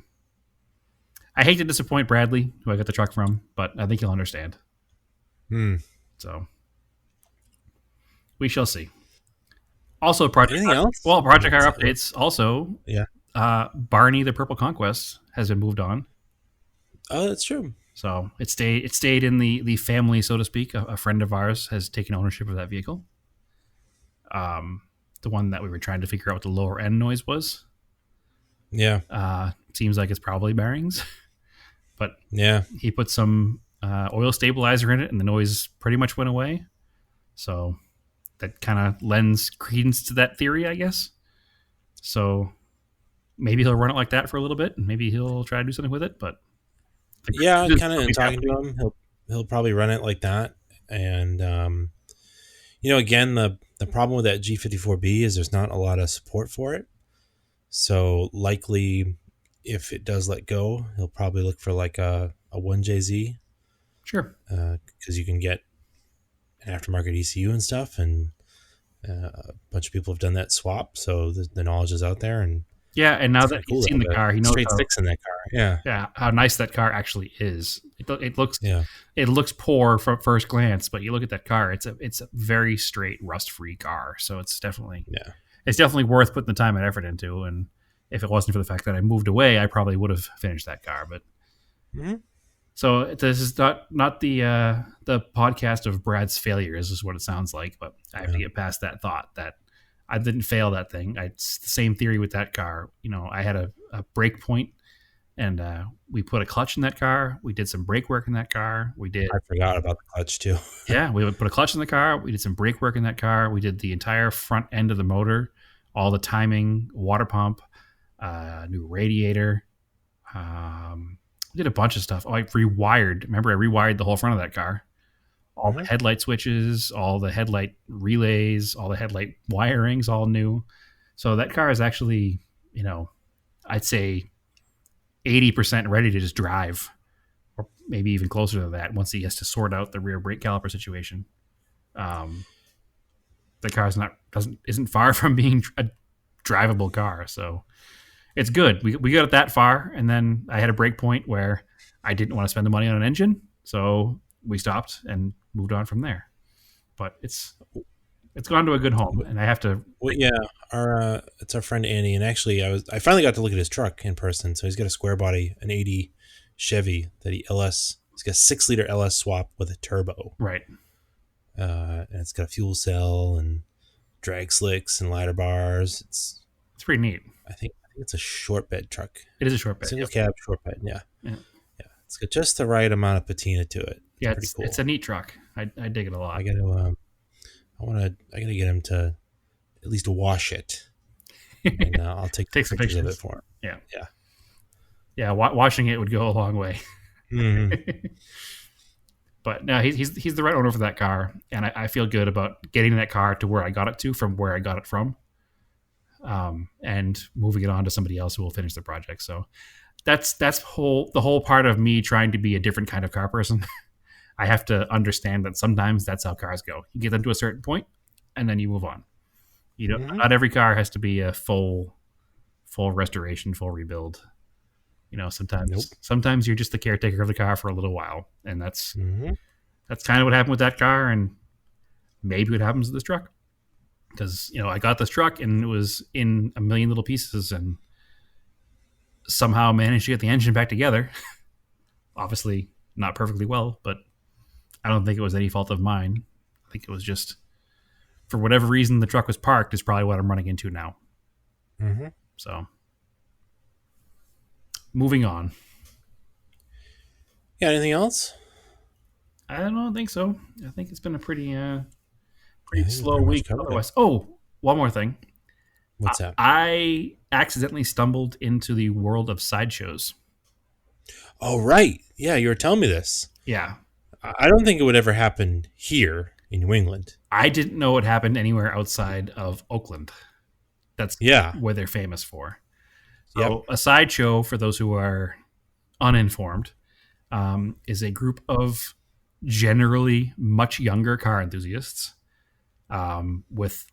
I hate to disappoint Bradley, who I got the truck from, but I think he'll understand. So we shall see. Also, Project Car updates. Also, Barney the Purple Conquest has been moved on. Oh, that's true. So it stayed in the family, so to speak. A friend of ours has taken ownership of that vehicle. The one that we were trying to figure out what the lower end noise was. Yeah. seems like it's probably bearings. But Yeah. he put some oil stabilizer in it, and the noise pretty much went away. So that kind of lends credence to that theory, I guess. So maybe he'll run it like that for a little bit, and maybe he'll try to do something with it. But Yeah, kind of in talking to him, he'll probably run it like that. And again, the problem with that G54B is there's not a lot of support for it. So likely, if it does let go, he'll probably look for like a 1JZ. Sure. Because you can get an aftermarket ECU and stuff, and a bunch of people have done that swap. So the knowledge is out there, and yeah. And now that he's seen the car, he knows straight six in that car. Yeah, how nice that car actually is. It looks yeah. It looks poor from first glance, but you look at that car, it's a very straight, rust-free car. So it's definitely worth putting the time and effort into. And if it wasn't for the fact that I moved away, I probably would have finished that car. But so this is not the podcast of Brad's failures, is what it sounds like. But I have to get past that thought that I didn't fail that thing. It's the same theory with that car. I had a brake point, and we put a clutch in that car. We did some brake work in that car. I forgot about the clutch too. Yeah, we would put a clutch in the car. We did some brake work in that car. We did the entire front end of the motor, all the timing, water pump, new radiator. We did a bunch of stuff. I rewired. Remember, I rewired the whole front of that car. All the headlight switches, all the headlight relays, all the headlight wirings, all new. So that car is actually, I'd say 80% ready to just drive, or maybe even closer to that once he has to sort out the rear brake caliper situation. The car isn't far from being a drivable car, so it's good. We got it that far, and then I had a break point where I didn't want to spend the money on an engine, so we stopped and moved on from there. But it's gone to a good home, and I have to. Well, yeah, it's our friend Andy, and actually, I finally got to look at his truck in person. So he's got a square body, an '80 Chevy that he's got a 6-liter LS swap with a turbo, right? And it's got a fuel cell and drag slicks and ladder bars. It's pretty neat. I think it's a short bed truck. It is a short bed, single cab short bed. Yeah. It's got just the right amount of patina to it. It's pretty cool. It's a neat truck. I dig it a lot. I gotta get him to at least wash it, and I'll take some pictures of it for him. Yeah. Washing it would go a long way. Mm-hmm. But no, he's the right owner for that car, and I feel good about getting that car to where I got it to from where I got it from, and moving it on to somebody else who will finish the project. So that's the whole part of me trying to be a different kind of car person. I have to understand that sometimes that's how cars go. You get them to a certain point, and then you move on. Not every car has to be a full restoration, full rebuild. Sometimes you're just the caretaker of the car for a little while, and that's kind of what happened with that car, and maybe what happens with this truck. Because I got this truck and it was in a million little pieces, and somehow managed to get the engine back together. Obviously, not perfectly well, but I don't think it was any fault of mine. I think it was just, for whatever reason, the truck was parked is probably what I'm running into now. So, moving on. Yeah, anything else? I don't think so. I think it's been a pretty slow week. Otherwise, one more thing. What's that? I accidentally stumbled into the world of sideshows. Oh, right. Yeah, you were telling me this. Yeah. I don't think it would ever happen here in New England. I didn't know it happened anywhere outside of Oakland. That's where they're famous for. So a sideshow, for those who are uninformed, is a group of generally much younger car enthusiasts with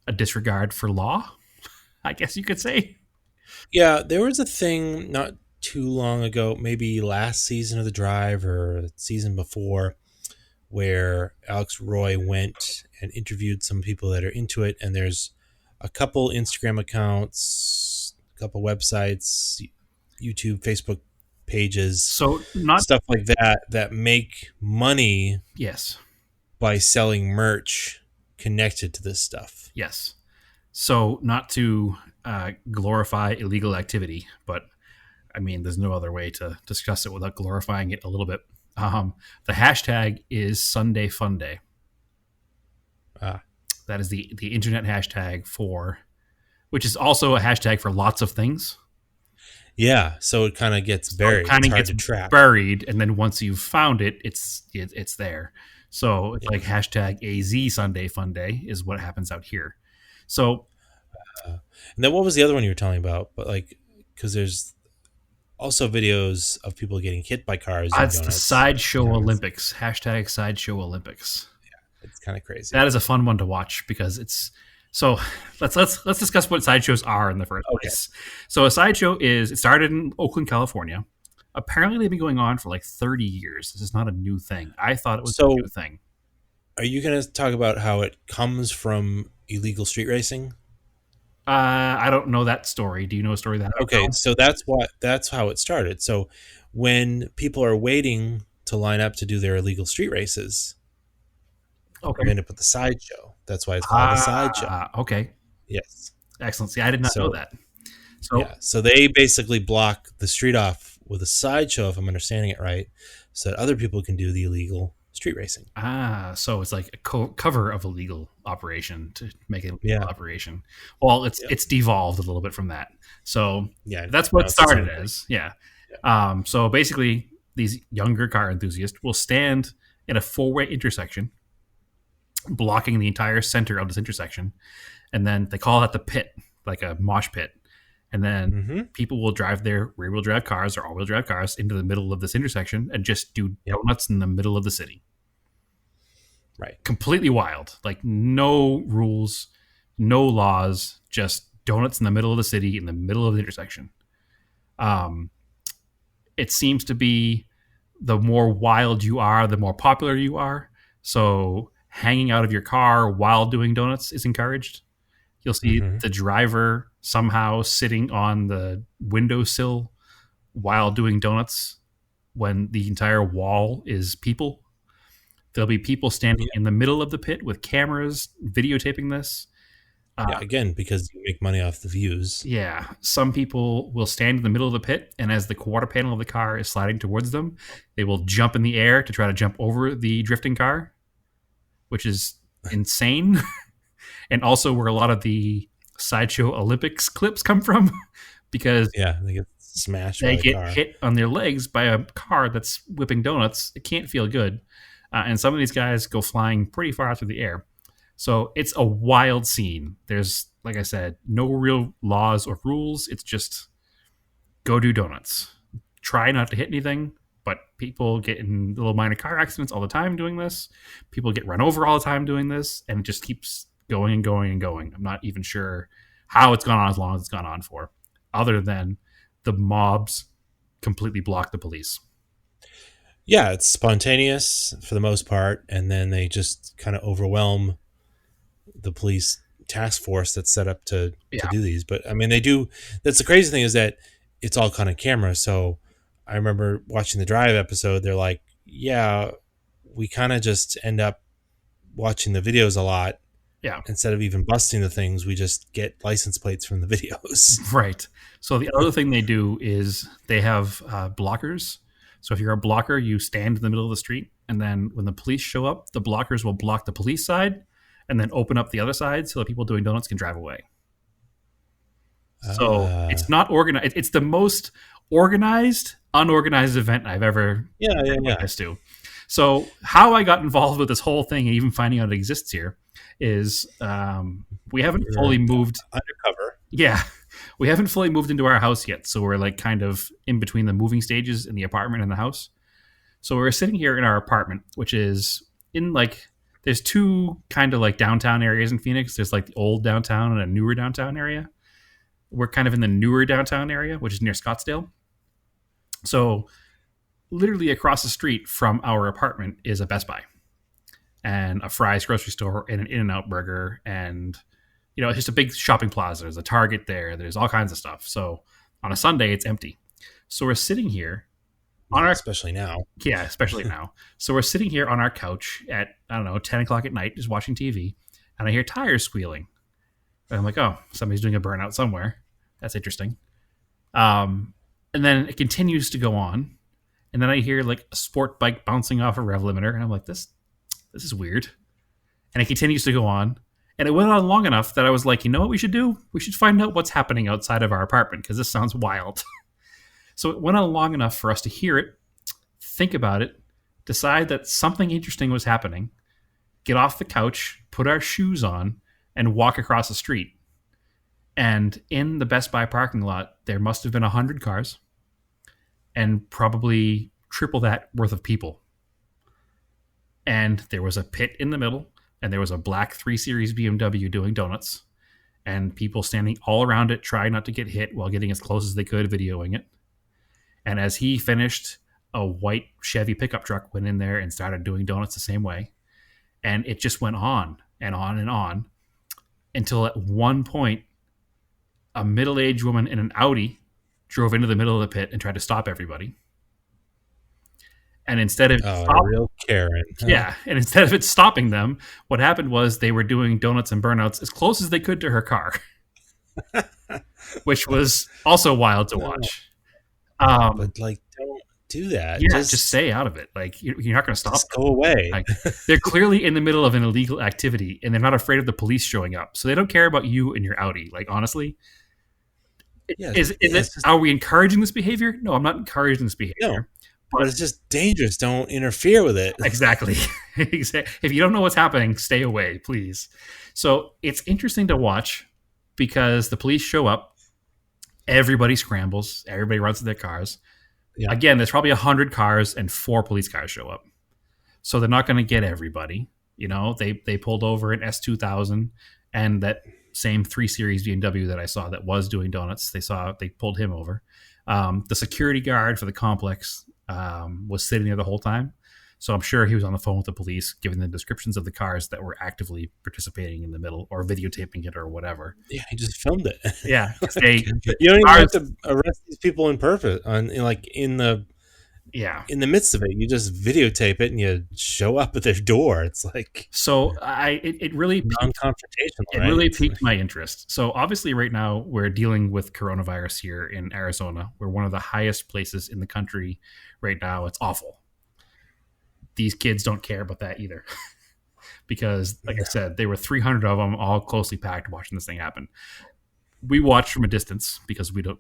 a disregard for law, I guess you could say. Yeah, there was a thing not too long ago, maybe last season of The Drive or the season before, where Alex Roy went and interviewed some people that are into it, and there's a couple Instagram accounts, a couple websites, YouTube, Facebook pages, stuff like that make money by selling merch connected to this stuff. Yes. So not to glorify illegal activity, but I mean, there's no other way to discuss it without glorifying it a little bit. The hashtag is Sunday Fun Day. Ah. That is the internet hashtag for, which is also a hashtag for lots of things. Yeah, so it kind of gets buried. It's hard to track. Buried, and then once you've found it, it's there. So it's like hashtag AZ Sunday Fun Day is what happens out here. So, and then what was the other one you were telling about? But like, because there's also videos of people getting hit by cars. It's the Sideshow Olympics. Hashtag Sideshow Olympics. Yeah, it's kind of crazy. That is a fun one to watch because it's so. Let's discuss what sideshows are in the first place. So a sideshow it started in Oakland, California. Apparently, they've been going on for like 30 years. This is not a new thing. I thought it was a new thing. Are you going to talk about how it comes from illegal street racing? I don't know that story. Do you know a story that? Okay, so that's how it started. So when people are waiting to line up to do their illegal street races, you end up with the sideshow. That's why it's called a sideshow. Okay. Yes. Excellent. See, I did not know that. So they basically block the street off with a sideshow, if I'm understanding it right, so that other people can do the illegal street racing. So it's like a cover of a legal operation to make it a legal operation. Well, it's devolved a little bit from that. So that's what it started as. Yeah. So basically, these younger car enthusiasts will stand in a four-way intersection, blocking the entire center of this intersection, and then they call that the pit, like a mosh pit. And then people will drive their rear-wheel drive cars or all-wheel drive cars into the middle of this intersection and just do donuts in the middle of the city. Right. Completely wild. Like no rules, no laws, just donuts in the middle of the city in the middle of the intersection. It seems to be the more wild you are, the more popular you are. So hanging out of your car while doing donuts is encouraged. You'll see the driver somehow sitting on the windowsill while doing donuts when the entire wall is people. There'll be people standing in the middle of the pit with cameras videotaping this. Again, because you make money off the views. Yeah. Some people will stand in the middle of the pit, and as the quarter panel of the car is sliding towards them, they will jump in the air to try to jump over the drifting car, which is insane. And also where a lot of the Sideshow Olympics clips come from, because they get smashed. They get hit on their legs by a car that's whipping donuts. It can't feel good, and some of these guys go flying pretty far through the air. So it's a wild scene. There's, like I said, no real laws or rules. It's just go do donuts. Try not to hit anything, but people get in little minor car accidents all the time doing this. People get run over all the time doing this, and it just keeps going and going and going. I'm not even sure how it's gone on as long as it's gone on for, other than the mobs completely block the police. Yeah, it's spontaneous for the most part, and then they just kind of overwhelm the police task force that's set up to do these. But I mean, they do. That's the crazy thing, is that it's all kind of camera. So I remember watching the Drive episode. They're like, yeah, we kind of just end up watching the videos a lot. Yeah. Instead of even busting the things, we just get license plates from the videos. Right. So the other thing they do is they have blockers. So if you're a blocker, you stand in the middle of the street, and then when the police show up, the blockers will block the police side and then open up the other side so that people doing donuts can drive away. So it's not organized. It's the most organized, unorganized event I've ever witnessed to. So how I got involved with this whole thing and even finding out it exists here is we haven't fully moved undercover. Yeah, we haven't fully moved into our house yet, so we're like kind of in between the moving stages in the apartment and the house. So we're sitting here in our apartment, which is in like, there's two kind of like downtown areas in Phoenix. There's like the old downtown and a newer downtown area. We're kind of in the newer downtown area, which is near Scottsdale. So literally across the street from our apartment is a Best Buy and a Fry's grocery store and an In-N-Out burger. And, you know, it's just a big shopping plaza. There's a Target there. There's all kinds of stuff. So on a Sunday, it's empty. So we're sitting here on our... Especially now. Yeah, especially now. So we're sitting here on our couch at, 10 o'clock at night, just watching TV. And I hear tires squealing. And I'm like, oh, somebody's doing a burnout somewhere. That's interesting. And And then it continues to go on. And then I hear like a sport bike bouncing off a rev limiter. And I'm like, this is weird. And it continues to go on. And it went on long enough that I was like, you know what we should do? We should find out what's happening outside of our apartment because this sounds wild. So it went on long enough for us to hear it, think about it, decide that something interesting was happening, get off the couch, put our shoes on, and walk across the street. And in the Best Buy parking lot, there must have been 100 cars and probably triple that worth of people. And there was a pit in the middle, and there was a black 3 Series BMW doing donuts, and people standing all around it trying not to get hit while getting as close as they could, videoing it. And as he finished, a white Chevy pickup truck went in there and started doing donuts the same way. And it just went on and on and on until at one point, a middle-aged woman in an Audi drove into the middle of the pit and tried to stop everybody. And instead of a real Karen. Yeah, and instead of it stopping them, what happened was they were doing donuts and burnouts as close as they could to her car, which was also wild to watch. But like, don't do that. Yeah, just stay out of it. Like, you're not going to stop. Just go away. Like, they're clearly in the middle of an illegal activity, and they're not afraid of the police showing up. So they don't care about you and your Audi. Like, honestly, are we encouraging this behavior? No, I'm not encouraging this behavior. No, but it's just dangerous. Don't interfere with it. Exactly. If you don't know what's happening, stay away, please. So it's interesting to watch because the police show up. Everybody scrambles. Everybody runs to their cars. Yeah. Again, there's probably 100 cars and 4 police cars show up. So they're not going to get everybody. You know, they pulled over an S2000 and that same 3 Series BMW that I saw that was doing donuts. They pulled him over. The security guard for the complex was sitting there the whole time. So I'm sure he was on the phone with the police, giving the descriptions of the cars that were actively participating in the middle or videotaping it or whatever. Yeah, he just filmed it. Yeah. You don't even have to arrest these people in in the midst of it. You just videotape it and you show up at their door. It's like it really non-confrontational. It really piqued my interest. So obviously right now we're dealing with coronavirus here in Arizona. We're one of the highest places in the country right now. It's awful. These kids don't care about that either. Because like I said, there were 300 of them all closely packed watching this thing happen. We watched from a distance because we don't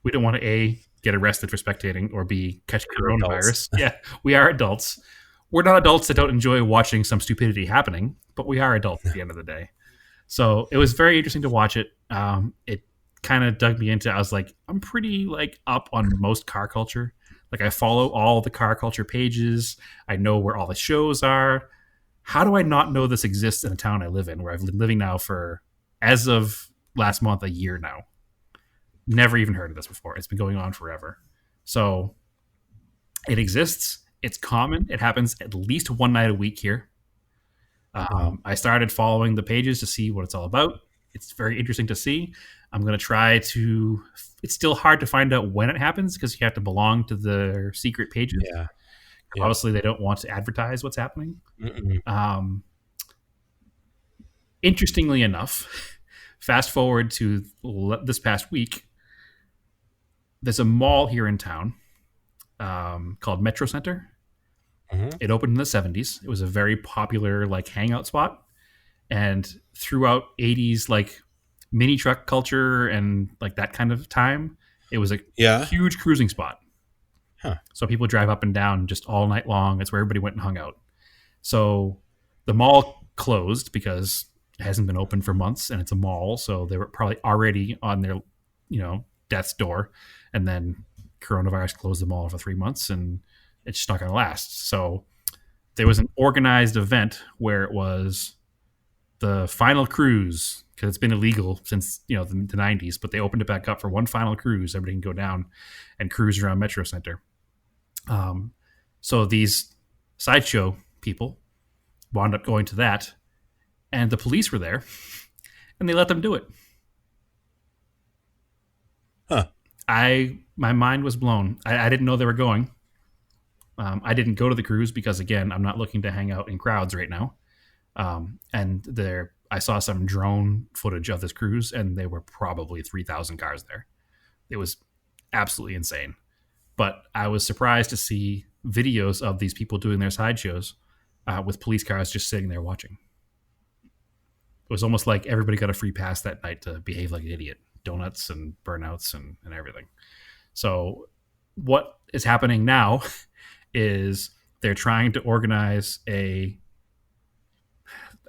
want to A, get arrested for spectating, or B, catch coronavirus. Yeah, we are adults. We're not adults that don't enjoy watching some stupidity happening, but we are adults at the end of the day. So it was very interesting to watch it. It kind of dug me into, I was like, I'm pretty up on most car culture. Like I follow all the car culture pages. I know where all the shows are. How do I not know this exists in a town I live in, where I've been living now for, as of last month, a year now? Never even heard of this before. It's been going on forever. So it exists. It's common. It happens at least one night a week here. I started following the pages to see what it's all about. It's very interesting to see. I'm going to try to... It's still hard to find out when it happens because you have to belong to their secret pages. Yeah. Obviously, they don't want to advertise what's happening. Interestingly enough, fast forward to this past week, there's a mall here in town called Metro Center. Mm-hmm. It opened in the 70s. It was a very popular hangout spot. And throughout 80s mini truck culture and that kind of time, it was a huge cruising spot. Huh. So people drive up and down just all night long. It's where everybody went and hung out. So the mall closed because it hasn't been open for months and it's a mall. So they were probably already on their, death's door. And then coronavirus closed the mall for 3 months and it's just not going to last. So there was an organized event where it was the final cruise, because it's been illegal since the 90s, but they opened it back up for one final cruise. Everybody can go down and cruise around Metro Center. So these sideshow people wound up going to that, and the police were there, and they let them do it. Huh. My mind was blown. I didn't know they were going. I didn't go to the cruise because, again, I'm not looking to hang out in crowds right now. And I saw some drone footage of this cruise, and there were probably 3,000 cars there. It was absolutely insane. But I was surprised to see videos of these people doing their sideshows with police cars just sitting there watching. It was almost like everybody got a free pass that night to behave like an idiot. Donuts and burnouts and everything. So what is happening now is they're trying to organize I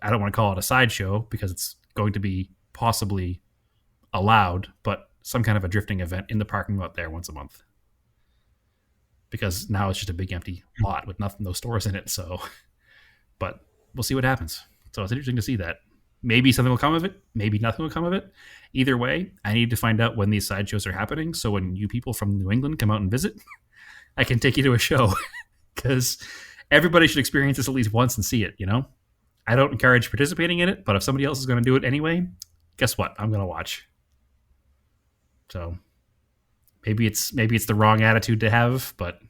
don't want to call it a sideshow because it's going to be possibly allowed, but some kind of a drifting event in the parking lot there once a month. Because now it's just a big empty lot with no stores in it. So, but we'll see what happens. So it's interesting to see that. Maybe something will come of it. Maybe nothing will come of it. Either way, I need to find out when these sideshows are happening. So when you people from New England come out and visit, I can take you to a show because everybody should experience this at least once and see it. I don't encourage participating in it, but if somebody else is going to do it anyway, guess what? I'm going to watch. So maybe it's the wrong attitude to have, but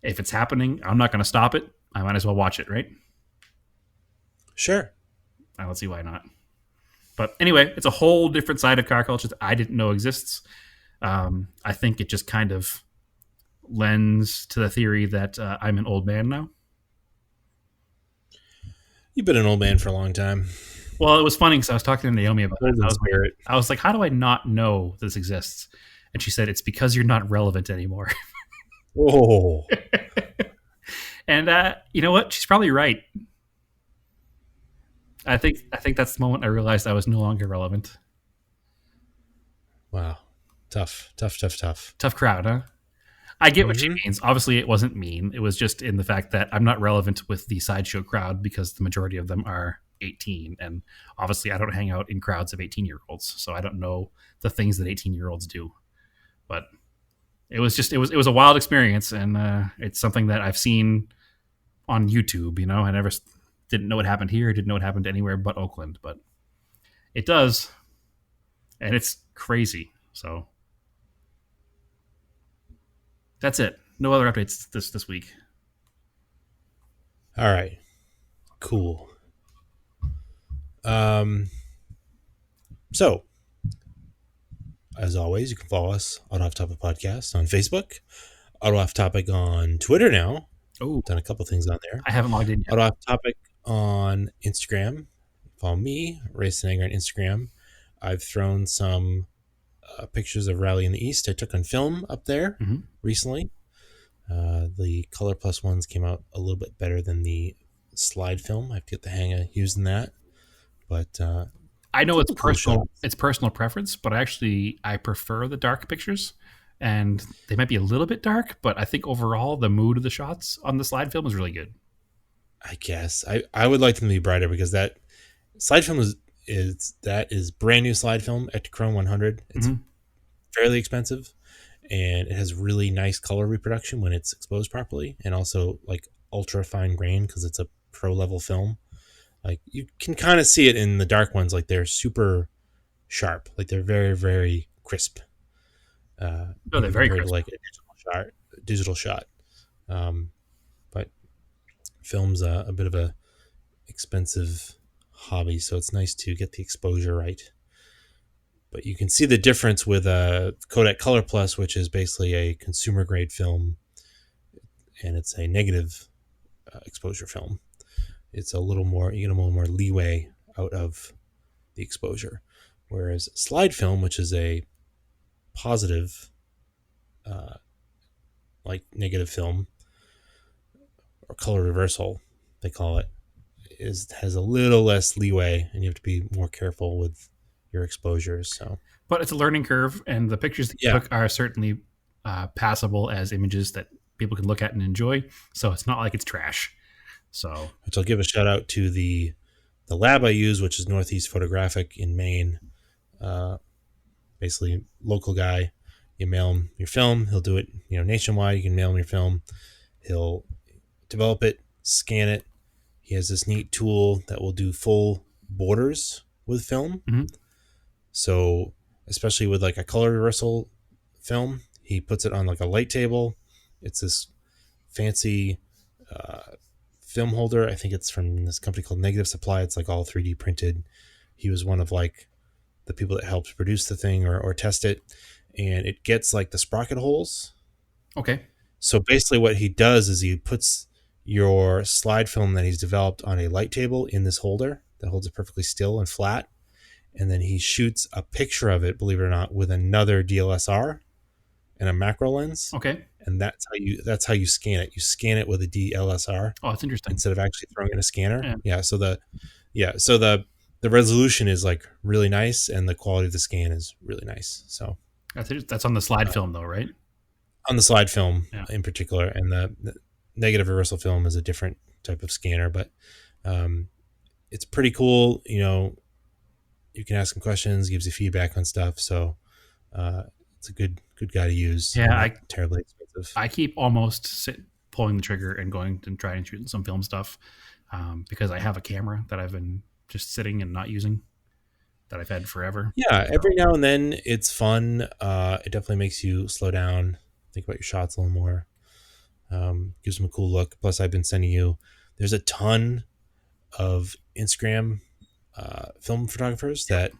if it's happening, I'm not going to stop it. I might as well watch it, right? Sure. I don't see why not. But anyway, it's a whole different side of car culture that I didn't know exists. I think it just kind of lends to the theory that I'm an old man now. You've been an old man for a long time. Well, it was funny because I was talking to Naomi about it. I was like, how do I not know this exists? And she said, it's because you're not relevant anymore. Oh. And you know what? She's probably right. I think that's the moment I realized I was no longer relevant. Wow. Tough. Tough crowd, huh? I get what she means. Obviously, it wasn't mean. It was just in the fact that I'm not relevant with the sideshow crowd because the majority of them are 18. And obviously, I don't hang out in crowds of 18-year-olds. So I don't know the things that 18-year-olds do. But it was a wild experience. And it's something that I've seen on YouTube. I never didn't know what happened here. Didn't know what happened anywhere but Oakland. But it does. And it's crazy. So that's it. No other updates this week. All right. Cool. So, as always, you can follow us on Off Topic Podcast on Facebook, Auto Off Topic on Twitter now. Oh, done a couple things on there. I haven't logged in yet. Auto Off Topic on Instagram. Follow me, Race and Anger on Instagram. I've thrown some pictures of Rally in the East I took on film up there recently. The Color Plus ones came out a little bit better than the slide film. I have to get the hang of using that. But I know it's personal. It's personal preference, but I prefer the dark pictures, and they might be a little bit dark, but I think overall the mood of the shots on the slide film is really good. I guess I would like them to be brighter because that slide film is brand new slide film at Chrome 100. It's fairly expensive, and it has really nice color reproduction when it's exposed properly, and also like ultra fine grain because it's a pro level film. Like you can kind of see it in the dark ones, like they're super sharp, like they're very, very crisp. They're very crisp. Like a digital shot. But film's a bit of a expensive hobby, so it's nice to get the exposure right. But you can see the difference with Kodak Color Plus, which is basically a consumer grade film, and it's a negative exposure film. It's a little more, you get a little more leeway out of the exposure. Whereas slide film, which is a positive, like negative film, or color reversal, they call it, has a little less leeway, and you have to be more careful with your exposures. So, but it's a learning curve, and the pictures that you took are certainly passable as images that people can look at and enjoy. So it's not like it's trash. So, which I'll give a shout out to the lab I use, which is Northeast Photographic in Maine. Basically, local guy. You mail him your film, he'll do it. Nationwide. You can mail him your film. He'll develop it, scan it. He has this neat tool that will do full borders with film. So, especially with like a color reversal film, he puts it on like a light table. It's this fancy film holder. I think it's from this company called Negative Supply. It's like all 3D printed. He was one of like the people that helped produce the thing or test it. and it gets like the sprocket holes. Okay. So basically, what he does is he puts your slide film that he's developed on a light table in this holder that holds it perfectly still and flat, and then he shoots a picture of it, believe it or not, with another DLSR and a macro lens, Okay. and that's how you scan it. You scan it with a DLSR Oh, that's interesting. instead of actually throwing it in a scanner. Yeah. So the resolution is like really nice, and the quality of the scan is really nice. So That's on the slide film though, right? on the slide film Yeah. in particular, and the negative reversal film is a different type of scanner, but it's pretty cool. You can ask him questions, gives you feedback on stuff. So it's a good guy to use. Yeah, Not terribly expensive. I keep almost pulling the trigger and going and trying and shooting some film stuff because I have a camera that I've been just sitting and not using that I've had forever. Yeah, every now and then it's fun. It definitely makes you slow down, think about your shots a little more. Gives them a cool look. Plus, I've been sending you. There's a ton of Instagram film photographers that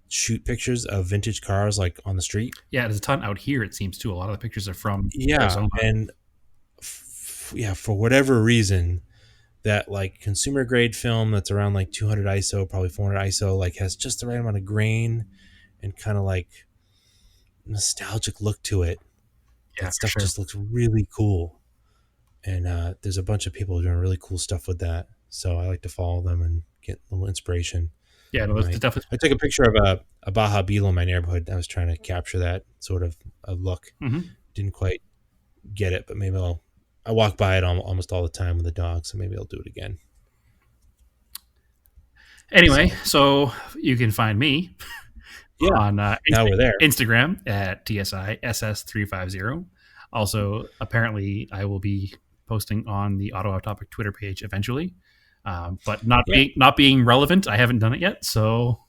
shoot pictures of vintage cars like on the street. Yeah, there's a ton out here. It seems too. A lot of the pictures are from Yeah, Arizona. and for whatever reason, that like consumer grade film that's around like 200 ISO, probably 400 ISO, like has just the right amount of grain and kind of like nostalgic look to it. Yeah, That stuff sure. just looks really cool. And there's a bunch of people doing really cool stuff with that. So I like to follow them and get a little inspiration. Yeah, no, it's definitely. I took a picture of a Baja Beetle in my neighborhood. I was trying to capture that sort of a look. Mm-hmm. Didn't quite get it, but maybe I walk by it almost all the time with the dog, so maybe I'll do it again. Anyway, so you can find me on now we're there. Instagram at TSISS350. Also, apparently, I will be posting on the Auto Off Topic Twitter page eventually, but not being relevant. I haven't done it yet, so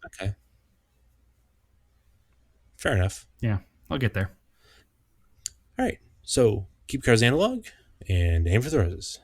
okay, fair enough. Yeah, I'll get there. All right, so keep cars analog and aim for the roses.